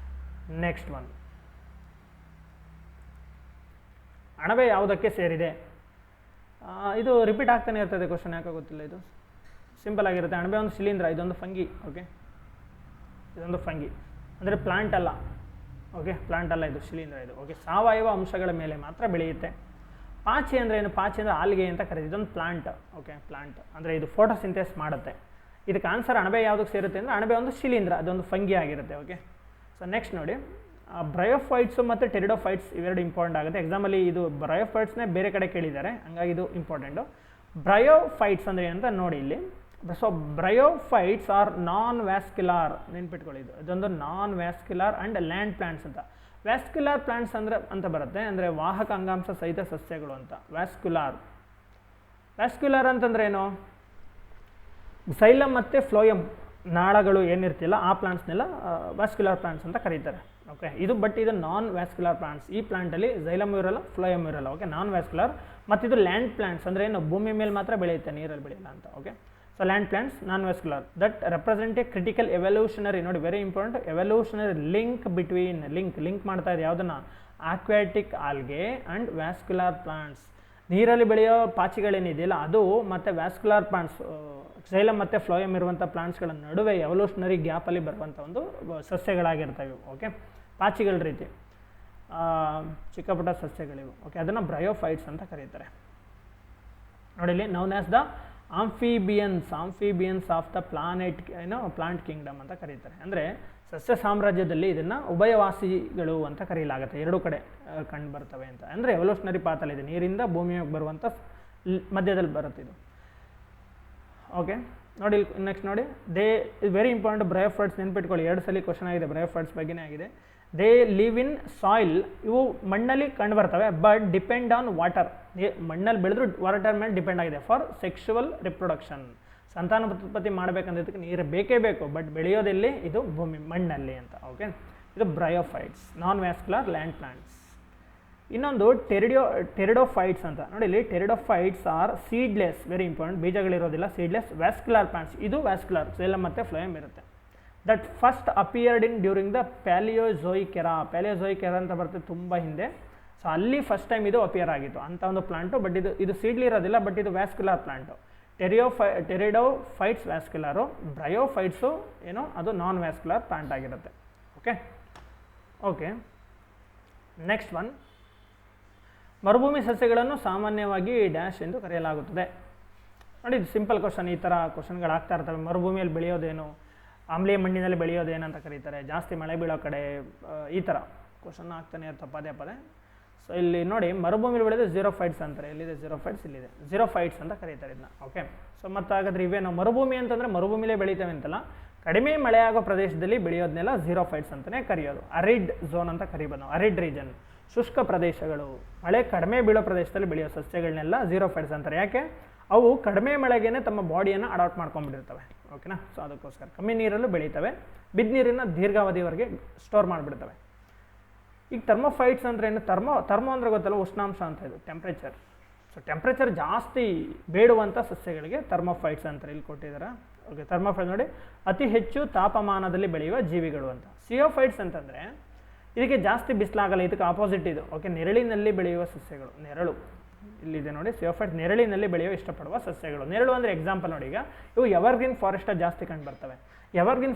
ನೆಕ್ಸ್ಟ್ ಒನ್, ಅಣಬೆ ಯಾವುದಕ್ಕೆ ಸೇರಿದೆ. ಇದು ರಿಪೀಟ್ ಆಗ್ತಾನೆ ಇರ್ತದೆ ಕ್ವಶನ್, ಯಾಕೆ ಗೊತ್ತಿಲ್ಲ. ಇದು ಸಿಂಪಲ್ ಆಗಿರುತ್ತೆ. ಅಣಬೆ ಒಂದು ಶಿಲೀಂಧ್ರ, ಇದೊಂದು ಫಂಗಿ. ಓಕೆ. ಇದೊಂದು ಫಂಗಿ ಅಂದರೆ ಪ್ಲಾಂಟ್ ಅಲ್ಲ. ಓಕೆ, ಪ್ಲಾಂಟ್ ಅಲ್ಲ, ಇದು ಶಿಲೀಂಧ್ರ ಇದು. ಓಕೆ. ಸಾವಯವ ಅಂಶಗಳ ಮೇಲೆ ಮಾತ್ರ ಬೆಳೆಯುತ್ತೆ. ಪಾಚಿ ಅಂದರೆ ಏನು, ಪಾಚಿ ಅಂದರೆ ಆಲ್ಗೆ ಅಂತ ಕರೀತೀವಿ, ಇದೊಂದು ಪ್ಲಾಂಟ್. ಓಕೆ. ಪ್ಲಾಂಟ್ ಅಂದರೆ ಇದು ಫೋಟೋಸಿಂಥೆಸಿಸ್ ಮಾಡುತ್ತೆ. ಇದಕ್ಕೆ ಆನ್ಸರ್ ಅಣಬೆ ಯಾವುದಕ್ಕೆ ಸೇರುತ್ತೆ ಅಂದರೆ ಅಣಬೆ ಒಂದು ಶಿಲೀಂಧ್ರ, ಅದೊಂದು ಫಂಗಿ ಆಗಿರುತ್ತೆ. ಓಕೆ. ಸೊ ನೆಕ್ಸ್ಟ್ ನೋಡಿ, ಬ್ರಯೋಫೈಟ್ಸು ಮತ್ತು ಟೆರಿಡೋಫೈಟ್ಸ್ ಇವೆರಡು ಇಂಪಾರ್ಟೆಂಟ್ ಆಗುತ್ತೆ. ಎಕ್ಸಾಮಲ್ಲಿ ಇದು ಬ್ರಯೋಫೈಟ್ಸ್ನೇ ಬೇರೆ ಕಡೆ ಕೇಳಿದ್ದಾರೆ, ಹಂಗಾಗಿ ಇದು ಇಂಪಾರ್ಟೆಂಟು. ಬ್ರಯೋಫೈಟ್ಸ್ ಅಂದರೆ ಏನಂತ ನೋಡಿ ಇಲ್ಲಿ. ಸೊ ಬ್ರಯೋಫೈಟ್ಸ್ ಆರ್ ನಾನ್ ವ್ಯಾಸ್ಕ್ಯುಲಾರ್, ನೆನ್ಪಿಟ್ಕೊಳ್ಳಿ. ಇದೊಂದು ನಾನ್ ವ್ಯಾಸ್ಕ್ಯುಲಾರ್ ಆ್ಯಂಡ್ ಲ್ಯಾಂಡ್ ಪ್ಲಾಂಟ್ಸ್ ಅಂತ. ವ್ಯಾಸ್ಕ್ಯುಲಾರ್ ಪ್ಲಾಂಟ್ಸ್ ಅಂದರೆ ಅಂತ ಬರುತ್ತೆ, ಅಂದರೆ ವಾಹಕ ಅಂಗಾಂಶ ಸಹಿತ ಸಸ್ಯಗಳು ಅಂತ. ವ್ಯಾಸ್ಕ್ಯುಲಾರ್ ಅಂತಂದ್ರೆ ಏನು, ಝೈಲಮ್ ಮತ್ತು ಫ್ಲೋಯಮ್ ನಾಳಗಳು ಏನಿರ್ತಿಲ್ಲ ಆ ಪ್ಲಾಂಟ್ಸ್ನೆಲ್ಲ ವ್ಯಾಸ್ಕ್ಯುಲಾರ್ ಪ್ಲಾಂಟ್ಸ್ ಅಂತ ಕರೀತಾರೆ. ಓಕೆ. ಇದು ನಾನ್ ವ್ಯಾಸ್ಕ್ಯುಲಾರ್ ಪ್ಲಾಂಟ್ಸ್. ಈ ಪ್ಲಾಂಟಲ್ಲಿ ಝೈಲಮ್ ಇರಲ್ಲ, ಫ್ಲೋಯಮ್ ಇರಲ್ಲ. ಓಕೆ. ನಾನ್ ವ್ಯಾಸ್ಕ್ಯುಲಾರ್. ಮತ್ತು ಇದು ಲ್ಯಾಂಡ್ ಪ್ಲಾಂಟ್ಸ್ ಅಂದರೆ ಏನು, ಭೂಮಿ ಮೇಲೆ ಮಾತ್ರ ಬೆಳೆಯುತ್ತೆ, ನೀರಲ್ಲಿ ಬೆಳೆಯಲ್ಲ ಅಂತ. Okay. So land plants, non vascular, that represent a critical evolutionary, ನೋಡಿ very important, evolutionary link between, link ಮಾಡ್ತಾ ಇದೆ ಯಾವುದನ್ನು, aquatic algae and vascular plants. ನೀರಲ್ಲಿ ಬೆಳೆಯೋ ಪಾಚಿಗಳೇನಿದೆಯಲ್ಲ ಅದು, ಮತ್ತು ವ್ಯಾಸ್ಕ್ಯುಲಾರ್ ಪ್ಲಾಂಟ್ಸ್, ಝೈಲಮ್ ಮತ್ತು ಫ್ಲೋಯಮ್ ಇರುವಂಥ ಪ್ಲಾಂಟ್ಸ್ಗಳ ನಡುವೆ ಎವಲ್ಯೂಷನರಿ ಗ್ಯಾಪಲ್ಲಿ ಬರುವಂಥ ಒಂದು ಸಸ್ಯಗಳಾಗಿರ್ತವೆ. ಓಕೆ. ಪಾಚಿಗಳ ರೀತಿ ಚಿಕ್ಕ ಪುಟ್ಟ ಸಸ್ಯಗಳಿವು. ಓಕೆ. ಅದನ್ನು ಬ್ರಯೋಫೈಟ್ಸ್ ಅಂತ ಕರೀತಾರೆ. ನೋಡಿ ಇಲ್ಲಿ, known as the amphibians of the planet plant Kingdom ಅಂತ ಕರೀತಾರೆ. ಅಂದರೆ ಸಸ್ಯ ಸಾಮ್ರಾಜ್ಯದಲ್ಲಿ ಇದನ್ನು ಉಭಯವಾಸಿಗಳು ಅಂತ ಕರೆಯಲಾಗುತ್ತೆ, ಎರಡು ಕಡೆ ಕಂಡು ಬರ್ತವೆ ಅಂತ. ಅಂದರೆ ಎವಲ್ಯೂಷನರಿ ಪಾತಲ್ಲಿದೆ, ನೀರಿಂದ ಭೂಮಿಯಾಗಿ ಬರುವಂಥ ಮಧ್ಯದಲ್ಲಿ ಬರುತ್ತೆ ಇದು. ಓಕೆ, ನೋಡಿ ನೆಕ್ಸ್ಟ್ ನೋಡಿ, ವೆರಿ ಇಂಪಾರ್ಟೆಂಟ್ ಬ್ರಯೋಫೈಟ್ಸ್ ನೆನ್ಪಿಟ್ಕೊಳ್ಳಿ, 2 ಸಲ ಕ್ವಶನ್ ಆಗಿದೆ, ಬ್ರಯೋಫೈಟ್ಸ್ ಬಗ್ಗೆನೇ ಆಗಿದೆ. ದೇ ಲಿವ್ ಇನ್ ಸಾಯಿಲ್, ಇವು ಮಣ್ಣಲ್ಲಿ ಕಂಡು ಬರ್ತವೆ, ಬಟ್ ಡಿಪೆಂಡ್ ಆನ್ ವಾಟರ್, ಮಣ್ಣಲ್ಲಿ ಬೆಳೆದ್ರು ವಾಟರ್ ಮೇಲೆ ಡಿಪೆಂಡ್ ಆಗಿದೆ. ಫಾರ್ ಸೆಕ್ಷುವಲ್ ರಿಪ್ರೊಡಕ್ಷನ್, ಸಂತಾನೋತ್ಪತ್ತಿ ಮಾಡಬೇಕಂದಿದ್ದಕ್ಕೆ ನೀರು ಬೇಕೇ ಬೇಕು, ಬಟ್ ಬೆಳೆಯೋದೆಲ್ಲಿ, ಇದು ಭೂಮಿ ಮಣ್ಣಲ್ಲಿ ಅಂತ. ಓಕೆ, ಇದು bryophytes, non vascular land plants. ಇನ್ನೊಂದು ಟೆರಿಡೋಫೈಟ್ಸ್ ಅಂತ ನೋಡಿ, ಇಲ್ಲಿ pteridophytes are seedless, very important, ಬೀಜಗಳಿರೋದಿಲ್ಲ, ಸೀಡ್ಲೆಸ್ ವ್ಯಾಸ್ಕ್ಯುಲರ್ ಪ್ಲಾಂಟ್ಸ್. ಇದು ವ್ಯಾಸ್ಕ್ಯುಲರ್, ಸೆಲಮ್ ಮತ್ತು ಫ್ಲೋಯಮ್ ಇರುತ್ತೆ. That first appeared in during the Palaeozoic era ಅಂತ ಬರ್ತದೆ ತುಂಬ ಹಿಂದೆ. ಸೊ ಅಲ್ಲಿ ಫಸ್ಟ್ ಟೈಮ್ ಇದು ಅಪಿಯರ್ ಆಗಿತ್ತು ಅಂತ ಒಂದು ಪ್ಲಾಂಟು, ಬಟ್ ಇದು ಸೀಡ್ಲಿ ಇರೋದಿಲ್ಲ, ಬಟ್ ಇದು ವ್ಯಾಸ್ಕ್ಯುಲರ್ ಪ್ಲಾಂಟು. ಟೆರಿಡೋಫೈಟ್ಸ್ ವ್ಯಾಸ್ಕ್ಯುಲರು, ಬ್ರಯೋಫೈಟ್ಸು ಏನೋ ಅದು ನಾನ್ ವ್ಯಾಸ್ಕ್ಯುಲರ್ ಪ್ಲಾಂಟ್ ಆಗಿರುತ್ತೆ. ಓಕೆ, ನೆಕ್ಸ್ಟ್ ಒನ್, ಮರುಭೂಮಿ ಸಸ್ಯಗಳನ್ನು ಸಾಮಾನ್ಯವಾಗಿ ಡ್ಯಾಶ್ ಎಂದು ಕರೆಯಲಾಗುತ್ತದೆ. ನೋಡಿ, ಇದು ಸಿಂಪಲ್ ಕ್ವಶನ್, ಈ ಥರ ಕ್ವಶನ್ಗಳಾಗ್ತಾ ಇರ್ತವೆ. ಮರುಭೂಮಿಯಲ್ಲಿ ಬೆಳೆಯೋದೇನು, ಆಮ್ಲೀಯ ಮಣ್ಣಿನಲ್ಲಿ ಬೆಳೆಯೋದೇನಂತ ಕರೀತಾರೆ, ಜಾಸ್ತಿ ಮಳೆ ಬೀಳೋ ಕಡೆ, ಈ ಥರ ಕ್ವಶನ್ ಆಗ್ತಾನೆ ಇರ್ತವೆ ಪದೇ ಪದೇ. ಸೊ ಇಲ್ಲಿ ನೋಡಿ, ಮರುಭೂಮಿಲಿ ಬೆಳೆಯೋದು ಝೀರೋಫೈಟ್ಸ್ ಅಂತಾರೆ, ಎಲ್ಲಿದೆ ಝೀರೋಫೈಟ್ಸ್, ಇಲ್ಲಿದೆ ಝೀರೋಫೈಟ್ಸ್ ಅಂತ ಕರೀತಾರೆ ಇದನ್ನ. ಓಕೆ, ಸೊ ಮತ್ತು ಹಾಗಾದ್ರೆ ಇವೇನು ಮರುಭೂಮಿ ಅಂತಂದರೆ ಮರುಭೂಮಿಲೇ ಬೆಳೀತವೆ ಅಂತಲ್ಲ, ಕಡಿಮೆ ಮಳೆ ಆಗೋ ಪ್ರದೇಶದಲ್ಲಿ ಬೆಳೆಯೋದನ್ನೆಲ್ಲ ಝೀರೋಫೈಟ್ಸ್ ಅಂತಲೇ ಕರೆಯೋದು. ಅರಿಡ್ ಝೋನ್ ಅಂತ ಕರಿಬೋದು ನಾವು, ಅರಿಡ್ ರೀಜನ್, ಶುಷ್ಕ ಪ್ರದೇಶಗಳು, ಮಳೆ ಕಡಿಮೆ ಬೀಳೋ ಪ್ರದೇಶದಲ್ಲಿ ಬೆಳೆಯೋ ಸಸ್ಯಗಳನ್ನೆಲ್ಲ ಝೀರೋಫೈಟ್ಸ್ ಅಂತಾರೆ. ಯಾಕೆ, ಅವು ಕಡಿಮೆ ಮಳೆಗೇ ತಮ್ಮ ಬಾಡಿಯನ್ನು ಅಡಾಪ್ಟ್ ಮಾಡ್ಕೊಂಡ್ಬಿಟ್ಟಿರ್ತವೆ. ಓಕೆನಾ, ಸೊ ಅದಕ್ಕೋಸ್ಕರ ಕಮ್ಮಿ ನೀರಲ್ಲೂ ಬೆಳೀತವೆ, ಬಿದ್ದ ನೀರನ್ನು ದೀರ್ಘಾವಧಿವರೆಗೆ ಸ್ಟೋರ್ ಮಾಡಿಬಿಡ್ತವೆ. ಈಗ ಥರ್ಮೋಫೈಟ್ಸ್ ಅಂದರೆ ಏನು, ಥರ್ಮೋ ಅಂದರೆ ಗೊತ್ತಲ್ಲ, ಉಷ್ಣಾಂಶ ಅಂತ, ಇದು ಟೆಂಪ್ರೇಚರ್. ಸೊ ಟೆಂಪ್ರೇಚರ್ ಜಾಸ್ತಿ ಬೇಡುವಂಥ ಸಸ್ಯಗಳಿಗೆ ಥರ್ಮೋಫೈಟ್ಸ್ ಅಂತಾರೆ, ಇಲ್ಲಿ ಕೊಟ್ಟಿದ್ದಾರೆ. ಓಕೆ, ಥರ್ಮೋಫೈಟ್ಸ್ ನೋಡಿ, ಅತಿ ಹೆಚ್ಚು ತಾಪಮಾನದಲ್ಲಿ ಬೆಳೆಯುವ ಜೀವಿಗಳು ಅಂತ. ಸಿಯೋಫೈಟ್ಸ್ ಅಂತಂದರೆ ಇದಕ್ಕೆ ಜಾಸ್ತಿ ಬಿಸಿಲಾಗಲ್ಲ, ಇದಕ್ಕೆ ಆಪೋಸಿಟ್ ಇದು. ಓಕೆ, ನೆರಳಿನಲ್ಲಿ ಬೆಳೆಯುವ ಸಸ್ಯಗಳು, ನೆರಳು ಇಲ್ಲಿದೆ ನೋಡಿ, ಸಿಯೋಫೈಟ್ಸ್ ನೆರಳಿನಲ್ಲಿ ಬೆಳೆಯುವ ಇಷ್ಟಪಡುವ ಸಸ್ಯಗಳು. ನೆರಳು ಅಂದರೆ ಎಕ್ಸಾಂಪಲ್ ನೋಡಿ, ಈಗ ಇವು ಎವರ್ಗ್ರೀನ್ ಫಾರೆಸ್ಟಲ್ಲಿ ಜಾಸ್ತಿ ಕಂಡು ಬರ್ತವೆ. ಎವರ್ಗ್ರೀನ್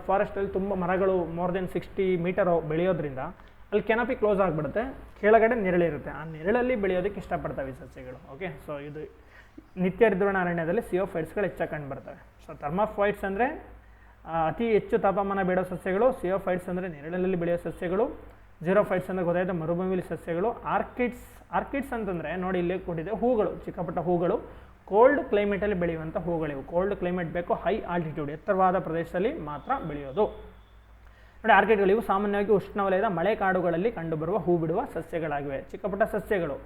ಫಾರೆಸ್ಟಲ್ಲಿ ತುಂಬ ಮರಗಳು ಮೋರ್ ದೆನ್ 60 ಮೀಟರ್ ಬೆಳೆಯೋದ್ರಿಂದ ಅಲ್ಲಿ ಕೆನಪಿ ಕ್ಲೋಸ್ ಆಗಿಬಿಡುತ್ತೆ, ಕೆಳಗಡೆ ನೆರಳಿರುತ್ತೆ, ಆ ನೆರಳಲ್ಲಿ ಬೆಳೆಯೋದಕ್ಕೆ ಇಷ್ಟಪಡ್ತವೆ ಈ ಸಸ್ಯಗಳು. ಓಕೆ, ಸೊ ಇದು ನಿತ್ಯ ಋತುವಿನ ಅರಣ್ಯದಲ್ಲಿ ಸಿಯೋಫೈಟ್ಸ್ಗಳು ಹೆಚ್ಚಾಗಿ ಕಂಡು ಬರ್ತವೆ. ಸೊ ಥರ್ಮೋಫೈಟ್ಸ್ ಅಂದರೆ ಅತಿ ಹೆಚ್ಚು ತಾಪಮಾನ ಬೇಡೋ ಸಸ್ಯಗಳು, ಸಿಯೋಫೈಟ್ಸ್ ಅಂದರೆ ನೆರಳಲ್ಲಿ ಬೆಳೆಯೋ ಸಸ್ಯಗಳು, ಝೀರೋಫೈಟ್ಸ್ ಅಂದರೆ ಗೊತ್ತಾಯ್ತು ಮರುಭೂಮಿಲಿ ಸಸ್ಯಗಳು. ಆರ್ಕಿಡ್ಸ್ ಅಂತಂದರೆ ನೋಡಿ, ಇಲ್ಲಿ ಕೊಟ್ಟಿದೆ ಹೂಗಳು, ಚಿಕ್ಕಪುಟ್ಟ ಹೂಗಳು, ಕೋಲ್ಡ್ ಕ್ಲೈಮೇಟಲ್ಲಿ ಬೆಳೆಯುವಂಥ ಹೂಗಳಿವು. ಕೋಲ್ಡ್ ಕ್ಲೈಮೇಟ್ ಬೇಕು, ಹೈ ಆಲ್ಟಿಟ್ಯೂಡ್, ಎತ್ತರವಾದ ಪ್ರದೇಶದಲ್ಲಿ ಮಾತ್ರ ಬೆಳೆಯೋದು. ನೋಡಿ, ಆರ್ಕಿಡ್ಗಳು ಇವು ಸಾಮಾನ್ಯವಾಗಿ ಉಷ್ಣವಲಯದ ಮಳೆ ಕಾಡುಗಳಲ್ಲಿ ಕಂಡುಬರುವ ಹೂ ಬಿಡುವ ಸಸ್ಯಗಳಾಗಿವೆ, ಚಿಕ್ಕಪುಟ್ಟ ಸಸ್ಯಗಳು.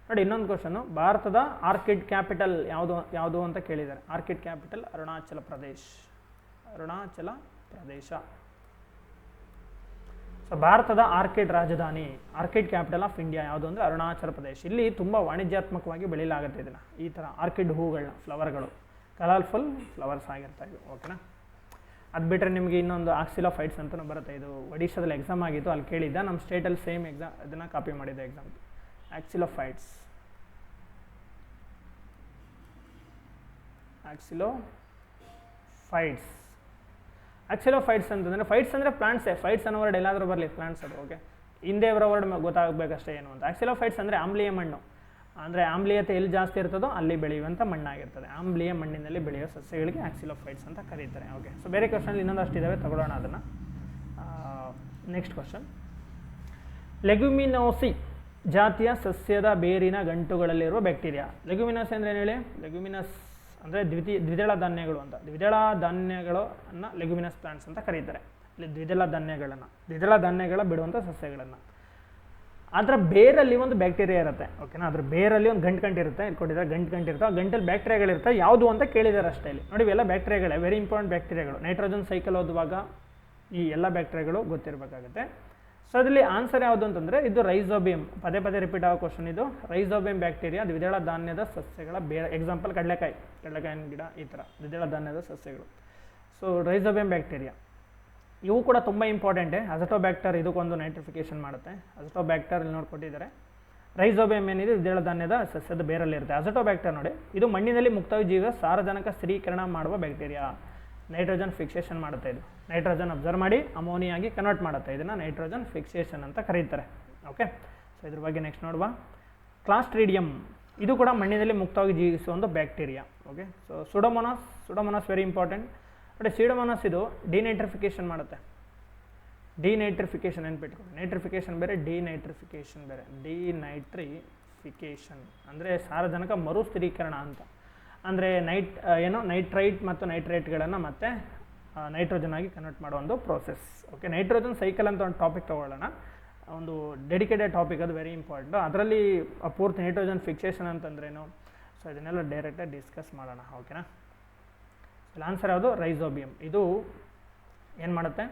ನೋಡಿ, ಇನ್ನೊಂದು ಕ್ವಶನು, ಭಾರತದ ಆರ್ಕಿಡ್ ಕ್ಯಾಪಿಟಲ್ ಯಾವುದು ಅಂತ ಕೇಳಿದ್ದಾರೆ. Orchid capital Arunachal Pradesh. So ಭಾರತದ ಆರ್ಕಿಡ್ ರಾಜಧಾನಿ, ಆರ್ಕಿಡ್ ಕ್ಯಾಪಿಟಲ್ ಆಫ್ ಇಂಡಿಯಾ ಯಾವುದು ಅಂದರೆ ಅರುಣಾಚಲ ಪ್ರದೇಶ. ಇಲ್ಲಿ ತುಂಬ ವಾಣಿಜ್ಯಾತ್ಮಕವಾಗಿ ಬೆಳೆಯಲಾಗುತ್ತೆ ಇದನ್ನು, ಈ ಥರ ಆರ್ಕಿಡ್ ಹೂಗಳನ್ನ, ಫ್ಲವರ್ಗಳು, ಕಲರ್ಫುಲ್ ಫ್ಲವರ್ಸ್ ಆಗಿರ್ತಾಯಿವೆ. ಓಕೆನಾ, ಅದು ಬಿಟ್ಟರೆ ನಿಮಗೆ ಇನ್ನೊಂದು ಆಕ್ಸಿಲೋಫೈಟ್ಸ್ ಅಂತಲೂ ಬರುತ್ತೆ, ಇದು ಒಡಿಶಾದಲ್ಲಿ ಎಕ್ಸಾಮ್ ಆಗಿತ್ತು, ಅಲ್ಲಿ ಕೇಳಿದ್ದ, ನಮ್ಮ ಸ್ಟೇಟಲ್ಲಿ ಸೇಮ್ ಎಕ್ಸಾಮ್ ಇದನ್ನು ಕಾಪಿ ಮಾಡಿದ್ದೆ ಎಕ್ಸಾಮ್. ಆಕ್ಸಿಲೋಫೈಟ್ಸ್ ಅಂತಂದರೆ, ಫೈಟ್ಸ್ ಅಂದರೆ ಪ್ಲಾಂಟ್ಸೇ, ಫೈಟ್ಸ್ ಅನ್ನೋ ವರ್ಡ್ ಎಲ್ಲಾದರೂ ಬರಲಿ, ಪ್ಲಾಂಟ್ಸ್ ಅದು. ಓಕೆ, ಹಿಂದೆ ಬರೋ ವರ್ಡ್ ಗೊತ್ತಾಗಬೇಕಷ್ಟೇ ಏನು ಅಂತ. ಆಕ್ಸಿಲೋಫೈಟ್ಸ್ ಅಂದರೆ ಆಮ್ಲೀಯ ಮಣ್ಣು, ಅಂದರೆ ಆಮ್ಲೀಯತೆ ಎಲ್ಲಿ ಜಾಸ್ತಿ ಇರ್ತದೋ ಅಲ್ಲಿ ಬೆಳೆಯುವಂಥ ಮಣ್ಣಾಗಿರ್ತದೆ. ಆಮ್ಲೀಯ ಮಣ್ಣಿನಲ್ಲಿ ಬೆಳೆಯುವ ಸಸ್ಯಗಳಿಗೆ ಆಕ್ಸಿಲೋಫೈಟ್ಸ್ ಅಂತ ಕರೀತಾರೆ. ಓಕೆ, ಸೊ ಬೇರೆ ಕ್ವಶನ್ ಇನ್ನೊಂದು ಅಷ್ಟಿದ್ದಾವೆ, ತಗೊಳ್ಳೋಣ ಅದನ್ನು. ನೆಕ್ಸ್ಟ್ ಕ್ವಶನ್, ಲೆಗ್ಯುಮಿನೋಸಿ ಜಾತಿಯ ಸಸ್ಯದ ಬೇರಿನ ಗಂಟುಗಳಲ್ಲಿರುವ ಬ್ಯಾಕ್ಟೀರಿಯಾ. ಲೆಗ್ಯುಮಿನೋಸಿ ಅಂದರೆ ಏನು ಹೇಳಿ, ಲೆಗ್ಯುಮಿನಸ್ ಅಂದರೆ ದ್ವಿದಳ ಧಾನ್ಯಗಳು ಅಂತ. ದ್ವಿದಳ ಧಾನ್ಯಗಳನ್ನು ಲೆಗ್ಯುಮಿನಸ್ ಪ್ಲಾಂಟ್ಸ್ ಅಂತ ಕರೀತಾರೆ. ಇಲ್ಲಿ ದ್ವಿದಳ ಧಾನ್ಯಗಳ ಬಿಡುವಂಥ ಸಸ್ಯಗಳನ್ನು. ಅದರ ಬೇರಲ್ಲಿ ಒಂದು ಬ್ಯಾಕ್ಟೀರಿಯಾ ಇರುತ್ತೆ. ಓಕೆನಾ, ಅದ್ರ ಬೇರಲ್ಲಿ ಒಂದು ಗಂಟಿರುತ್ತೆ, ಇಲ್ಲಿ ಕೊಟ್ಟಿದ್ದಾರೆ ಗಂಟಿರುತ್ತೆ, ಆ ಗಂಟಲ್ಲಿ ಬ್ಯಾಕ್ಟೀರಿಯಾಗಳಿರುತ್ತೆ, ಯಾವುದು ಅಂತ ಕೇಳಿದ್ದಾರೆ ಅಷ್ಟೇ. ಇಲ್ಲಿ ನೋಡಿ, ಇವೆಲ್ಲ ಬ್ಯಾಕ್ಟೀರಿಯಾಗಳೇ, ವೆರಿ ಇಂಪಾರ್ಟೆಂಟ್ ಬ್ಯಾಕ್ಟೀರಿಯಾಗಳು. ನೈಟ್ರೋಜನ್ ಸೈಕಲ್ ಓದುವಾಗ ಈ ಎಲ್ಲ ಬ್ಯಾಕ್ಟೀರಿಯಾಗಳು ಗೊತ್ತಿರಬೇಕಾಗುತ್ತೆ. ಸೊ ಅದರಲ್ಲಿ ಆನ್ಸರ್ ಯಾವುದು ಅಂತಂದರೆ ಇದು ರೈಸೋಬಿಯಂ. ಪದೇ ಪದೇ ರಿಪೀಟ್ ಆಗೋ ಕ್ವಶನ್ ಇದು. ರೈಸೋಬಿಯಂ ಬ್ಯಾಕ್ಟೀರಿಯಾ ದ್ವಿದಳ ಧಾನ್ಯದ ಸಸ್ಯಗಳ ಬೇರೆ. ಎಕ್ಸಾಂಪಲ್ ಕಡಲೆಕಾಯಿನ ಗಿಡ, ಈ ಥರ ದ್ವಿದಳ ಧಾನ್ಯದ ಸಸ್ಯಗಳು. ಸೊ ರೈಸೋಬಿಯಂ ಬ್ಯಾಕ್ಟೀರಿಯಾ ಇವು ಕೂಡ ತುಂಬ ಇಂಪಾರ್ಟೆಂಟೇ. ಅಜಟೋಬ್ಯಾಕ್ಟರ್ ಇದಕ್ಕೊಂದು ನೈಟ್ರಿಫಿಕೇಷನ್ ಮಾಡುತ್ತೆ. ಅಜಟೋಬ್ಯಾಕ್ಟರ್ ಇಲ್ಲಿ ನೋಡ್ಕೊಟ್ಟಿದ್ದಾರೆ. ರೈಸೋಬಿಯಂ ಏನಿದೆ ದ್ವಿದಳ ಧಾನ್ಯದ ಸಸ್ಯದ ಬೇರಲ್ಲಿರುತ್ತೆ. ಅಜಟೋಬ್ಯಾಕ್ಟರ್ ನೋಡಿ, ಇದು ಮಣ್ಣಿನಲ್ಲಿ ಮುಕ್ತವಾಗಿ ಜೀವ ಸಾರಜನಕ ಸ್ಥಿರೀಕರಣ ಮಾಡುವ ಬ್ಯಾಕ್ಟೀರಿಯಾ. ನೈಟ್ರೋಜನ್ ಫಿಕ್ಸೇಷನ್ ಮಾಡುತ್ತೆ. ಇದು ನೈಟ್ರೋಜನ್ ಅಬ್ಸರ್ವ್ ಮಾಡಿ ಅಮೋನಿಯಾಗಿ ಕನ್ವರ್ಟ್ ಮಾಡುತ್ತೆ. ಇದನ್ನು ನೈಟ್ರೋಜನ್ ಫಿಕ್ಸೇಷನ್ ಅಂತ ಕರೀತಾರೆ. ಓಕೆ, ಸೊ ಇದ್ರ ಬಗ್ಗೆ ನೆಕ್ಸ್ಟ್ ನೋಡುವ. ಕ್ಲಾಸ್ಟ್ರಿಡಿಯಂ ಇದು ಕೂಡ ಮಣ್ಣಿನಲ್ಲಿ ಮುಕ್ತವಾಗಿ ಜೀವಿಸುವ ಒಂದು bacteria. Okay, so pseudomonas very important. But pseudomonas ಇದು ಡಿನೈಟ್ರಿಫಿಕೇಷನ್ ಮಾಡುತ್ತೆ. ಡಿನೈಟ್ರಿಫಿಕೇಷನ್ ನೆನ್ಪಿಟ್ಕೊಂಡು, ನೈಟ್ರಿಫಿಕೇಷನ್ ಬೇರೆ, ಡಿನೈಟ್ರಿಫಿಕೇಷನ್ ಬೇರೆ. ಡಿನೈಟ್ರಿಫಿಕೇಷನ್ ಅಂದರೆ ಸಾರಜನಕ ಮರುಸ್ಥಿರೀಕರಣ ಅಂತ. ಅಂದರೆ ನೈಟ್ರೈಟ್ ಮತ್ತು ನೈಟ್ರೇಟ್ಗಳನ್ನು ಮತ್ತೆ ನೈಟ್ರೋಜನ್ ಆಗಿ ಕನ್ವರ್ಟ್ ಮಾಡೋ ಒಂದು ಪ್ರೋಸೆಸ್. ಓಕೆ, ನೈಟ್ರೋಜನ್ ಸೈಕಲ್ ಅಂತ ಒಂದು ಟಾಪಿಕ್ ತೊಗೊಳ್ಳೋಣ, ಒಂದು ಡೆಡಿಕೇಟೆಡ್ ಟಾಪಿಕ್, ಅದು ವೆರಿ ಇಂಪಾರ್ಟೆಂಟು. ಅದರಲ್ಲಿ ಪೂರ್ತಿ ನೈಟ್ರೋಜನ್ ಫಿಕ್ಸೇಷನ್ ಅಂತಂದ್ರೇನು, ಸೊ ಇದನ್ನೆಲ್ಲ ಡೈರೆಕ್ಟಾಗಿ ಡಿಸ್ಕಸ್ ಮಾಡೋಣ. ಓಕೆನಾ, ಇಲ್ಲಿ ಆನ್ಸರ್ ಯಾವುದು? ರೈಸೋಬಿಯಂ. ಇದು ಏನು ಮಾಡುತ್ತೆ?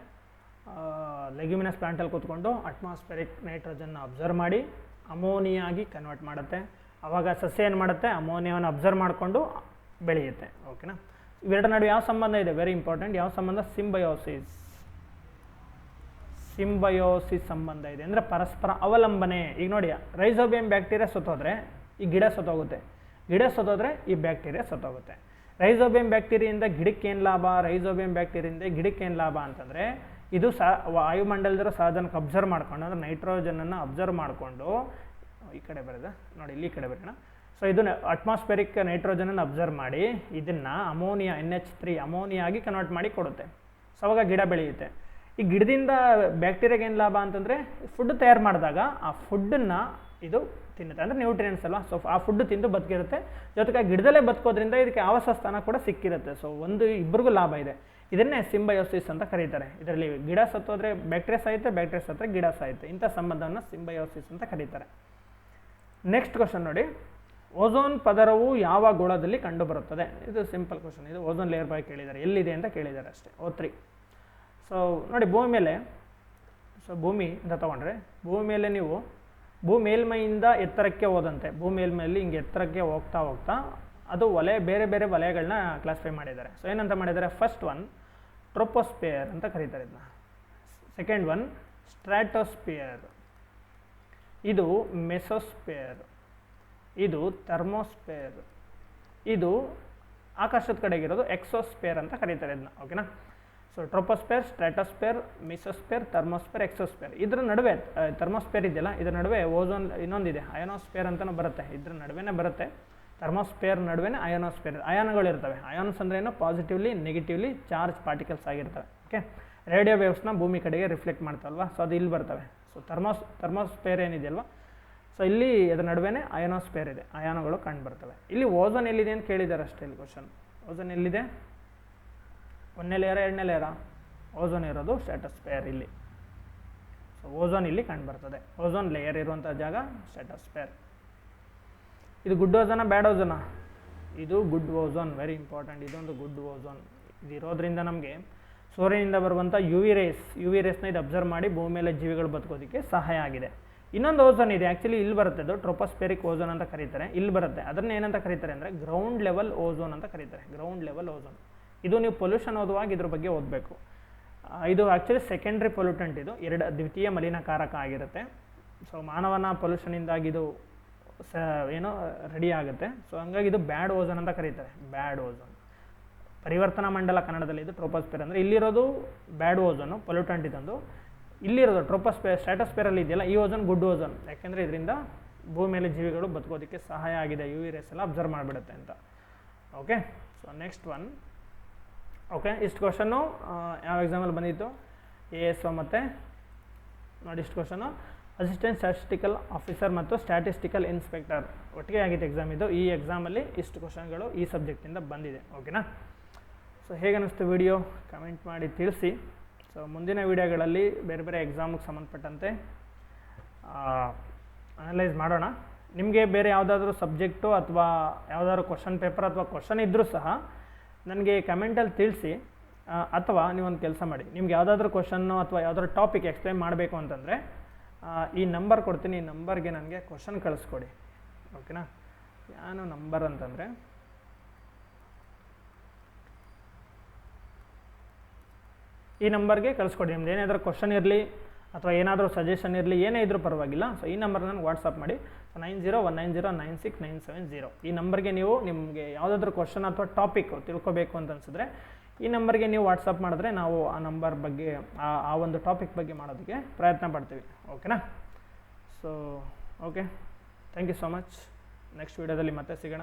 ಲೆಗ್ಯುಮಿನಸ್ ಪ್ಲಾಂಟಲ್ಲಿ ಕೂತ್ಕೊಂಡು ಅಟ್ಮಾಸ್ಫಿಯರಿಕ್ ನೈಟ್ರೋಜನ್ನ ಅಬ್ಸರ್ವ್ ಮಾಡಿ ಅಮೋನಿಯಾ ಆಗಿ ಕನ್ವರ್ಟ್ ಮಾಡುತ್ತೆ. ಆವಾಗ ಸಸ್ಯ ಏನು ಮಾಡುತ್ತೆ? ಅಮೋನಿಯಾವನ್ನು ಅಬ್ಸರ್ವ್ ಮಾಡಿಕೊಂಡು ಬೆಳೆಯುತ್ತೆ. ಓಕೆನಾ, ಇವೆರಡರ ನಡುವೆ ಯಾವ ಸಂಬಂಧ ಇದೆ? Very important. ಯಾವ ಸಂಬಂಧ? ಸಿಂಬಯೋಸಿಸ್ ಸಂಬಂಧ ಇದೆ. ಅಂದರೆ ಪರಸ್ಪರ ಅವಲಂಬನೆ. ಈಗ ನೋಡಿ, ರೈಸೋಬಿಯಂ ಬ್ಯಾಕ್ಟೀರಿಯಾ ಸತ್ತೋದ್ರೆ ಈ ಗಿಡ ಸತ್ತೋಗುತ್ತೆ, ಗಿಡ ಸತ್ತೋದ್ರೆ ಈ ಬ್ಯಾಕ್ಟೀರಿಯಾ ಸತ್ತೋಗುತ್ತೆ. ರೈಸೋಬಿಯಂ ಬ್ಯಾಕ್ಟೀರಿಯಿಂದ ಗಿಡಕ್ಕೆ ಏನು ಲಾಭ? ರೈಸೋಬಿಯಂ ಬ್ಯಾಕ್ಟೀರಿಯಿಂದ ಗಿಡಕ್ಕೆ ಏನು ಲಾಭ ಅಂತಂದರೆ, ಇದು ವಾಯುಮಂಡಲದಲ್ಲಿರೋ ಸಾಧನಕ್ಕೆ ಅಬ್ಸರ್ವ್ ಮಾಡ್ಕೊಂಡು, ಅಂದರೆ ನೈಟ್ರೋಜನನ್ನು ಅಬ್ಸರ್ವ್ ಮಾಡಿಕೊಂಡು, ಈ ಕಡೆ ಬರೋದು ನೋಡಿ, ಇಲ್ಲಿ ಈ ಕಡೆ ಬರೋಣ. ಸೊ ಇದು ಅಟ್ಮಾಸ್ಫಿಯರಿಕ್ ನೈಟ್ರೋಜನನ್ನು ಅಬ್ಸರ್ವ್ ಮಾಡಿ ಇದನ್ನು ಅಮೋನಿಯಾ NH3 ಅಮೋನಿಯಾ ಆಗಿ ಕನ್ವರ್ಟ್ ಮಾಡಿ ಕೊಡುತ್ತೆ. ಸೊ ಅವಾಗ ಗಿಡ ಬೆಳೆಯುತ್ತೆ. ಈ ಗಿಡದಿಂದ ಬ್ಯಾಕ್ಟೀರಿಯಾಗೆ ಏನು ಲಾಭ ಅಂತಂದರೆ, ಫುಡ್ ತಯಾರು ಮಾಡಿದಾಗ ಆ ಫುಡ್ಡನ್ನು ಇದು ತಿನ್ನುತ್ತೆ, ಅಂದರೆ ನ್ಯೂಟ್ರಿಯೆಂಟ್ಸ್ ಅಲ್ವಾ. ಸೊ ಆ ಫುಡ್ ತಿಂದು ಬದುಕಿರುತ್ತೆ, ಜೊತೆಗೆ ಗಿಡದಲ್ಲೇ ಬದುಕೋದ್ರಿಂದ ಇದಕ್ಕೆ ಆವಾಸ ಸ್ಥಾನ ಕೂಡ ಸಿಕ್ಕಿರುತ್ತೆ. ಸೊ ಇಬ್ಬರಿಗೂ ಲಾಭ ಇದೆ. ಇದನ್ನೇ ಸಿಂಬಯೋಸಿಸ್ ಅಂತ ಕರೀತಾರೆ. ಇದರಲ್ಲಿ ಗಿಡ ಸತ್ತೋದ್ರೆ ಬ್ಯಾಕ್ಟೀರಿಯಾ ಸಾಯುತ್ತೆ, ಬ್ಯಾಕ್ಟೀರಿಯಾ ಸತ್ತರೆ ಗಿಡ ಸಾಯುತ್ತೆ. ಇಂಥ ಸಂಬಂಧವನ್ನು ಸಿಂಬಯೋಸಿಸ್ ಅಂತ ಕರೀತಾರೆ. ನೆಕ್ಸ್ಟ್ ಕ್ವಶನ್ ನೋಡಿ, ಓಝೋನ್ ಪದರವು ಯಾವ ಗೋಳದಲ್ಲಿ ಕಂಡುಬರುತ್ತದೆ? ಇದು ಸಿಂಪಲ್ ಕ್ವಶನ್. ಇದು ಓಝೋನ್ ಲೇಯರ್ ಬಗ್ಗೆ ಕೇಳಿದ್ದಾರೆ, ಎಲ್ಲಿದೆ ಅಂತ ಕೇಳಿದ್ದಾರೆ ಅಷ್ಟೇ. O3. ಸೊ ನೋಡಿ, ಭೂಮಿ ಮೇಲೆ, ಸೊ ಭೂಮಿ ಅಂತ ತೊಗೊಂಡ್ರೆ, ಭೂಮಿ ಮೇಲೆ ನೀವು ಭೂಮಿ ಮೇಲ್ಮೈಯಿಂದ ಎತ್ತರಕ್ಕೆ ಹೋದಂತೆ, ಭೂಮಿ ಮೇಲ್ಮೈಯಲ್ಲಿ ಹಿಂಗೆ ಎತ್ತರಕ್ಕೆ ಹೋಗ್ತಾ ಅದು ಬೇರೆ ಬೇರೆ ವಲಯಗಳನ್ನ ಕ್ಲಾಸಿಫೈ ಮಾಡಿದ್ದಾರೆ. ಸೊ ಏನಂತ ಮಾಡಿದ್ದಾರೆ? ಫಸ್ಟ್ ಒನ್ ಟ್ರೋಪೋಸ್ಪಿಯರ್ ಅಂತ ಕರೀತಾರೆ ಇದನ್ನ. ಸೆಕೆಂಡ್ ಒನ್ ಸ್ಟ್ರಾಟೋಸ್ಪಿಯರ್, ಇದು ಮೆಸೋಸ್ಪಿಯರ್, ಇದು ಥರ್ಮೋಸ್ಪಿಯರ್, ಇದು ಆಕಾಶದ ಕಡೆಗಿರೋದು ಎಕ್ಸೋಸ್ಪಿಯರ್ ಅಂತ ಕರೀತಾರೆ ಇದನ್ನ. ಓಕೆನಾ, so troposphere, stratosphere, mesosphere, thermosphere, exosphere. ಇದ್ರ ನಡುವೆ ಥರ್ಮೋಸ್ಪಿಯರ್ ಇದೆಯಲ್ಲ, ಇದರ ನಡುವೆ ಓಝೋನ್ ಇನ್ನೊಂದಿದೆ, ಅಯೋನೋಸ್ಪಿಯರ್ ಅಂತಲೂ ಬರುತ್ತೆ. ಇದ್ರ ನಡುವೆನೇ ಬರುತ್ತೆ, ಥರ್ಮೋಸ್ಪಿಯರ್ ನಡುವೆ ಅಯೋನೋಸ್ಪಿಯರ್. ಅಯಾನುಗಳಿರ್ತವೆ. ಅಯಾನ್ಸ್ ಅಂದ್ರೆ ಏನು? ಪಾಸಿಟಿವ್ಲಿ ನೆಗೆಟಿವ್ಲಿ ಚಾರ್ಜ್ ಪಾರ್ಟಿಕಲ್ಸ್ ಆಗಿರ್ತವೆ. ಓಕೆ, ರೇಡಿಯೋ ವೇವ್ಸ್ನ ಭೂಮಿ ಕಡೆಗೆ ರಿಫ್ಲೆಕ್ಟ್ ಮಾಡ್ತಾವಲ್ವಾ, ಸೊ ಅದು ಇಲ್ಲಿ ಬರ್ತವೆ. ಸೊ ಥರ್ಮೋಸ್ಪಿಯರ್ ಏನಿದೆಯಲ್ವಾ, ಸೊ ಇಲ್ಲಿ ಅದರ ನಡುವೆ ಅಯೋನೋಸ್ಪಿಯರ್ ಇದೆ, ಅಯಾನುಗಳು ಕಂಡು ಬರ್ತವೆ. ಇಲ್ಲಿ ಓಝೋನ್ ಎಲ್ಲಿದೆ ಅಂತ ಕೇಳಿದ್ದಾರೆ ಅಷ್ಟೇ. ಇಲ್ಲಿ ಕ್ವಶನ್, ಓಝೋನ್ ಎಲ್ಲಿದೆ? 1ನೇ ಲೇಯರ 2ನೇ ಲೇಯರ? ಓಝೋನ್ ಇರೋದು ಸ್ಟ್ರಾಟೋಸ್ಪಿಯರ್ ಇಲ್ಲಿ. ಸೊ ಓಝೋನ್ ಇಲ್ಲಿ ಕಂಡು ಬರ್ತದೆ. ಓಝೋನ್ ಲೇಯರ್ ಇರುವಂಥ ಜಾಗ ಸ್ಟ್ರಾಟೋಸ್ಪಿಯರ್. ಇದು ಗುಡ್ ಓಝೋನಾ ಬ್ಯಾಡ್ ಓಝೋನಾ? ಇದು ಗುಡ್ ಓಝೋನ್, ವೆರಿ ಇಂಪಾರ್ಟೆಂಟ್. ಇದೊಂದು ಗುಡ್ ಓಝೋನ್. ಇದು ಇರೋದ್ರಿಂದ ನಮಗೆ ಸೂರ್ಯನಿಂದ ಬರುವಂಥ UV ರೇಸ್ನ ಇದು ಅಬ್ಸರ್ವ್ ಮಾಡಿ ಭೂಮಿ ಮೇಲೆ ಜೀವಿಗಳು ಬದುಕೋದಕ್ಕೆ ಸಹಾಯ ಆಗಿದೆ. ಇನ್ನೊಂದು ಓಝೋನ್ ಇದೆ, ಆ್ಯಕ್ಚುಲಿ ಇಲ್ಲಿ ಬರುತ್ತೆ, ಅದು ಟ್ರೋಪೋಸ್ಫೇರಿಕ್ ಓಝೋನ್ ಅಂತ ಕರೀತಾರೆ. ಇಲ್ಲಿ ಬರುತ್ತೆ, ಅದನ್ನ ಏನಂತ ಕರೀತಾರೆ ಅಂದರೆ ಗ್ರೌಂಡ್ ಲೆವೆಲ್ ಓಝೋನ್ ಅಂತ ಕರೀತಾರೆ. ಗ್ರೌಂಡ್ ಲೆವೆಲ್ ಓಝೋನ್ ಇದು ನೀವು ಪೊಲ್ಯೂಷನ್ ಓದುವಾಗ ಇದ್ರ ಬಗ್ಗೆ ಓದಬೇಕು. ಇದು ಆ್ಯಕ್ಚುಲಿ ಸೆಕೆಂಡ್ರಿ ಪೊಲ್ಯೂಟೆಂಟ್, ಇದು ದ್ವಿತೀಯ ಮಲಿನಕಾರಕ ಆಗಿರುತ್ತೆ. ಸೊ ಮಾನವನ ಪೊಲ್ಯೂಷನಿಂದಾಗಿ ಇದು ರೆಡಿ ಆಗುತ್ತೆ. ಸೊ ಹಂಗಾಗಿ ಇದು ಬ್ಯಾಡ್ ಓಝೋನ್ ಅಂತ ಕರೀತಾರೆ. ಬ್ಯಾಡ್ ಓಝೋನ್, ಪರಿವರ್ತನಾ ಮಂಡಲ ಕನ್ನಡದಲ್ಲಿ ಇದು ಟ್ರೋಪೋಸ್ಫಿಯರ್. ಅಂದರೆ ಇಲ್ಲಿರೋದು ಬ್ಯಾಡ್ ಓಝೋನು, ಪೊಲ್ಯೂಟೆಂಟ್ ಇದೊಂದು. ಇಲ್ಲಿರೋದು ಸ್ಟ್ರಾಟೋಸ್ಫಿಯರಲ್ಲಿ ಇದೆಯಲ್ಲ, ಈ ಓಝೋನ್ ಗುಡ್ ಓಝೋನ್, ಯಾಕೆಂದರೆ ಇದರಿಂದ ಭೂಮಿ ಮೇಲೆ ಜೀವಿಗಳು ಬದುಕೋದಕ್ಕೆ ಸಹಾಯ ಆಗಿದೆ, UV ರೇಸ್ ಎಲ್ಲ ಅಬ್ಸರ್ವ್ ಮಾಡಿಬಿಡುತ್ತೆ ಅಂತ. Okay, so next one. Okay, ಇಷ್ಟು ಕ್ವಶನ್ನು ಯಾವ ಎಕ್ಸಾಮಲ್ಲಿ ಬಂದಿತ್ತು? ASO ಮತ್ತು ನೋಡಿ ಇಷ್ಟು ಕ್ವಶನು ಅಸಿಸ್ಟೆಂಟ್ ಸ್ಟ್ಯಾಟಿಸ್ಟಿಕಲ್ ಆಫೀಸರ್ ಮತ್ತು ಸ್ಟ್ಯಾಟಿಸ್ಟಿಕಲ್ ಇನ್ಸ್ಪೆಕ್ಟರ್ ಒಟ್ಟಿಗೆ ಆಗಿತ್ತು ಎಕ್ಸಾಮ್ ಇದು. ಈ ಎಕ್ಸಾಮಲ್ಲಿ ಇಷ್ಟು ಕ್ವಶನ್ಗಳು ಈ ಸಬ್ಜೆಕ್ಟಿಂದ ಬಂದಿದೆ. ಓಕೆನಾ, ಸೊ ಹೇಗೆ ಅನ್ನಿಸ್ತು ವಿಡಿಯೋ ಕಮೆಂಟ್ ಮಾಡಿ ತಿಳಿಸಿ. ಸೊ ಮುಂದಿನ ವೀಡಿಯೋಗಳಲ್ಲಿ ಬೇರೆ ಬೇರೆ ಎಕ್ಸಾಮಿಗೆ ಸಂಬಂಧಪಟ್ಟಂತೆ ಅನಲೈಸ್ ಮಾಡೋಣ. ನಿಮಗೆ ಬೇರೆ ಯಾವುದಾದ್ರೂ ಸಬ್ಜೆಕ್ಟು ಅಥವಾ ಯಾವುದಾದ್ರೂ ಕ್ವಶನ್ ಪೇಪರ್ ಅಥವಾ ಕ್ವಶನ್ ಇದ್ದರೂ ಸಹ ನನಗೆ ಕಮೆಂಟಲ್ಲಿ ತಿಳಿಸಿ. ಅಥವಾ ನೀವೊಂದು ಕೆಲಸ ಮಾಡಿ, ನಿಮ್ಗೆ ಯಾವುದಾದ್ರೂ ಕ್ವಶನ್ನು ಅಥವಾ ಯಾವುದಾದ್ರೂ ಟಾಪಿಕ್ ಎಕ್ಸ್ಪ್ಲೈನ್ ಮಾಡಬೇಕು ಅಂತಂದರೆ ಈ ನಂಬರ್ ಕೊಡ್ತೀನಿ, ಈ ನಂಬರ್ಗೆ ನನಗೆ ಕ್ವಶನ್ ಕಳಿಸ್ಕೊಡಿ. ಓಕೆನಾ, ಏನು ನಂಬರ್ ಅಂತಂದರೆ ಈ ನಂಬರ್ಗೆ ಕಳಿಸ್ಕೊಡಿ. ನಿಮ್ದು ಏನಾದರೂ ಕ್ವಶನ್ ಇರಲಿ ಅಥವಾ ಏನಾದರೂ ಸಜೆಷನ್ ಇರಲಿ, ಏನೇ ಇದ್ರೂ ಪರವಾಗಿಲ್ಲ. ಸೊ ಈ ನಂಬರ್ ನನಗೆ ವಾಟ್ಸಪ್ ಮಾಡಿ. 9019096970 ಈ ನಂಬರ್ಗೆ ನೀವು ನಿಮಗೆ ಯಾವುದಾದ್ರೂ ಕ್ವಶನ್ ಅಥವಾ ಟಾಪಿಕ್ ತಿಳ್ಕೊಬೇಕು ಅಂತ ಅನಿಸಿದ್ರೆ ಈ ನಂಬರ್ಗೆ ನೀವು ವಾಟ್ಸಪ್ ಮಾಡಿದ್ರೆ ನಾವು ಆ ನಂಬರ್ ಬಗ್ಗೆ ಆ ಒಂದು ಟಾಪಿಕ್ ಬಗ್ಗೆ ಮಾಡೋದಕ್ಕೆ ಪ್ರಯತ್ನ ಪಡ್ತೀವಿ. ಓಕೆನಾ, so okay, thank you so much. Next ವೀಡಿಯೋದಲ್ಲಿ ಮತ್ತೆ ಸಿಗೋಣ.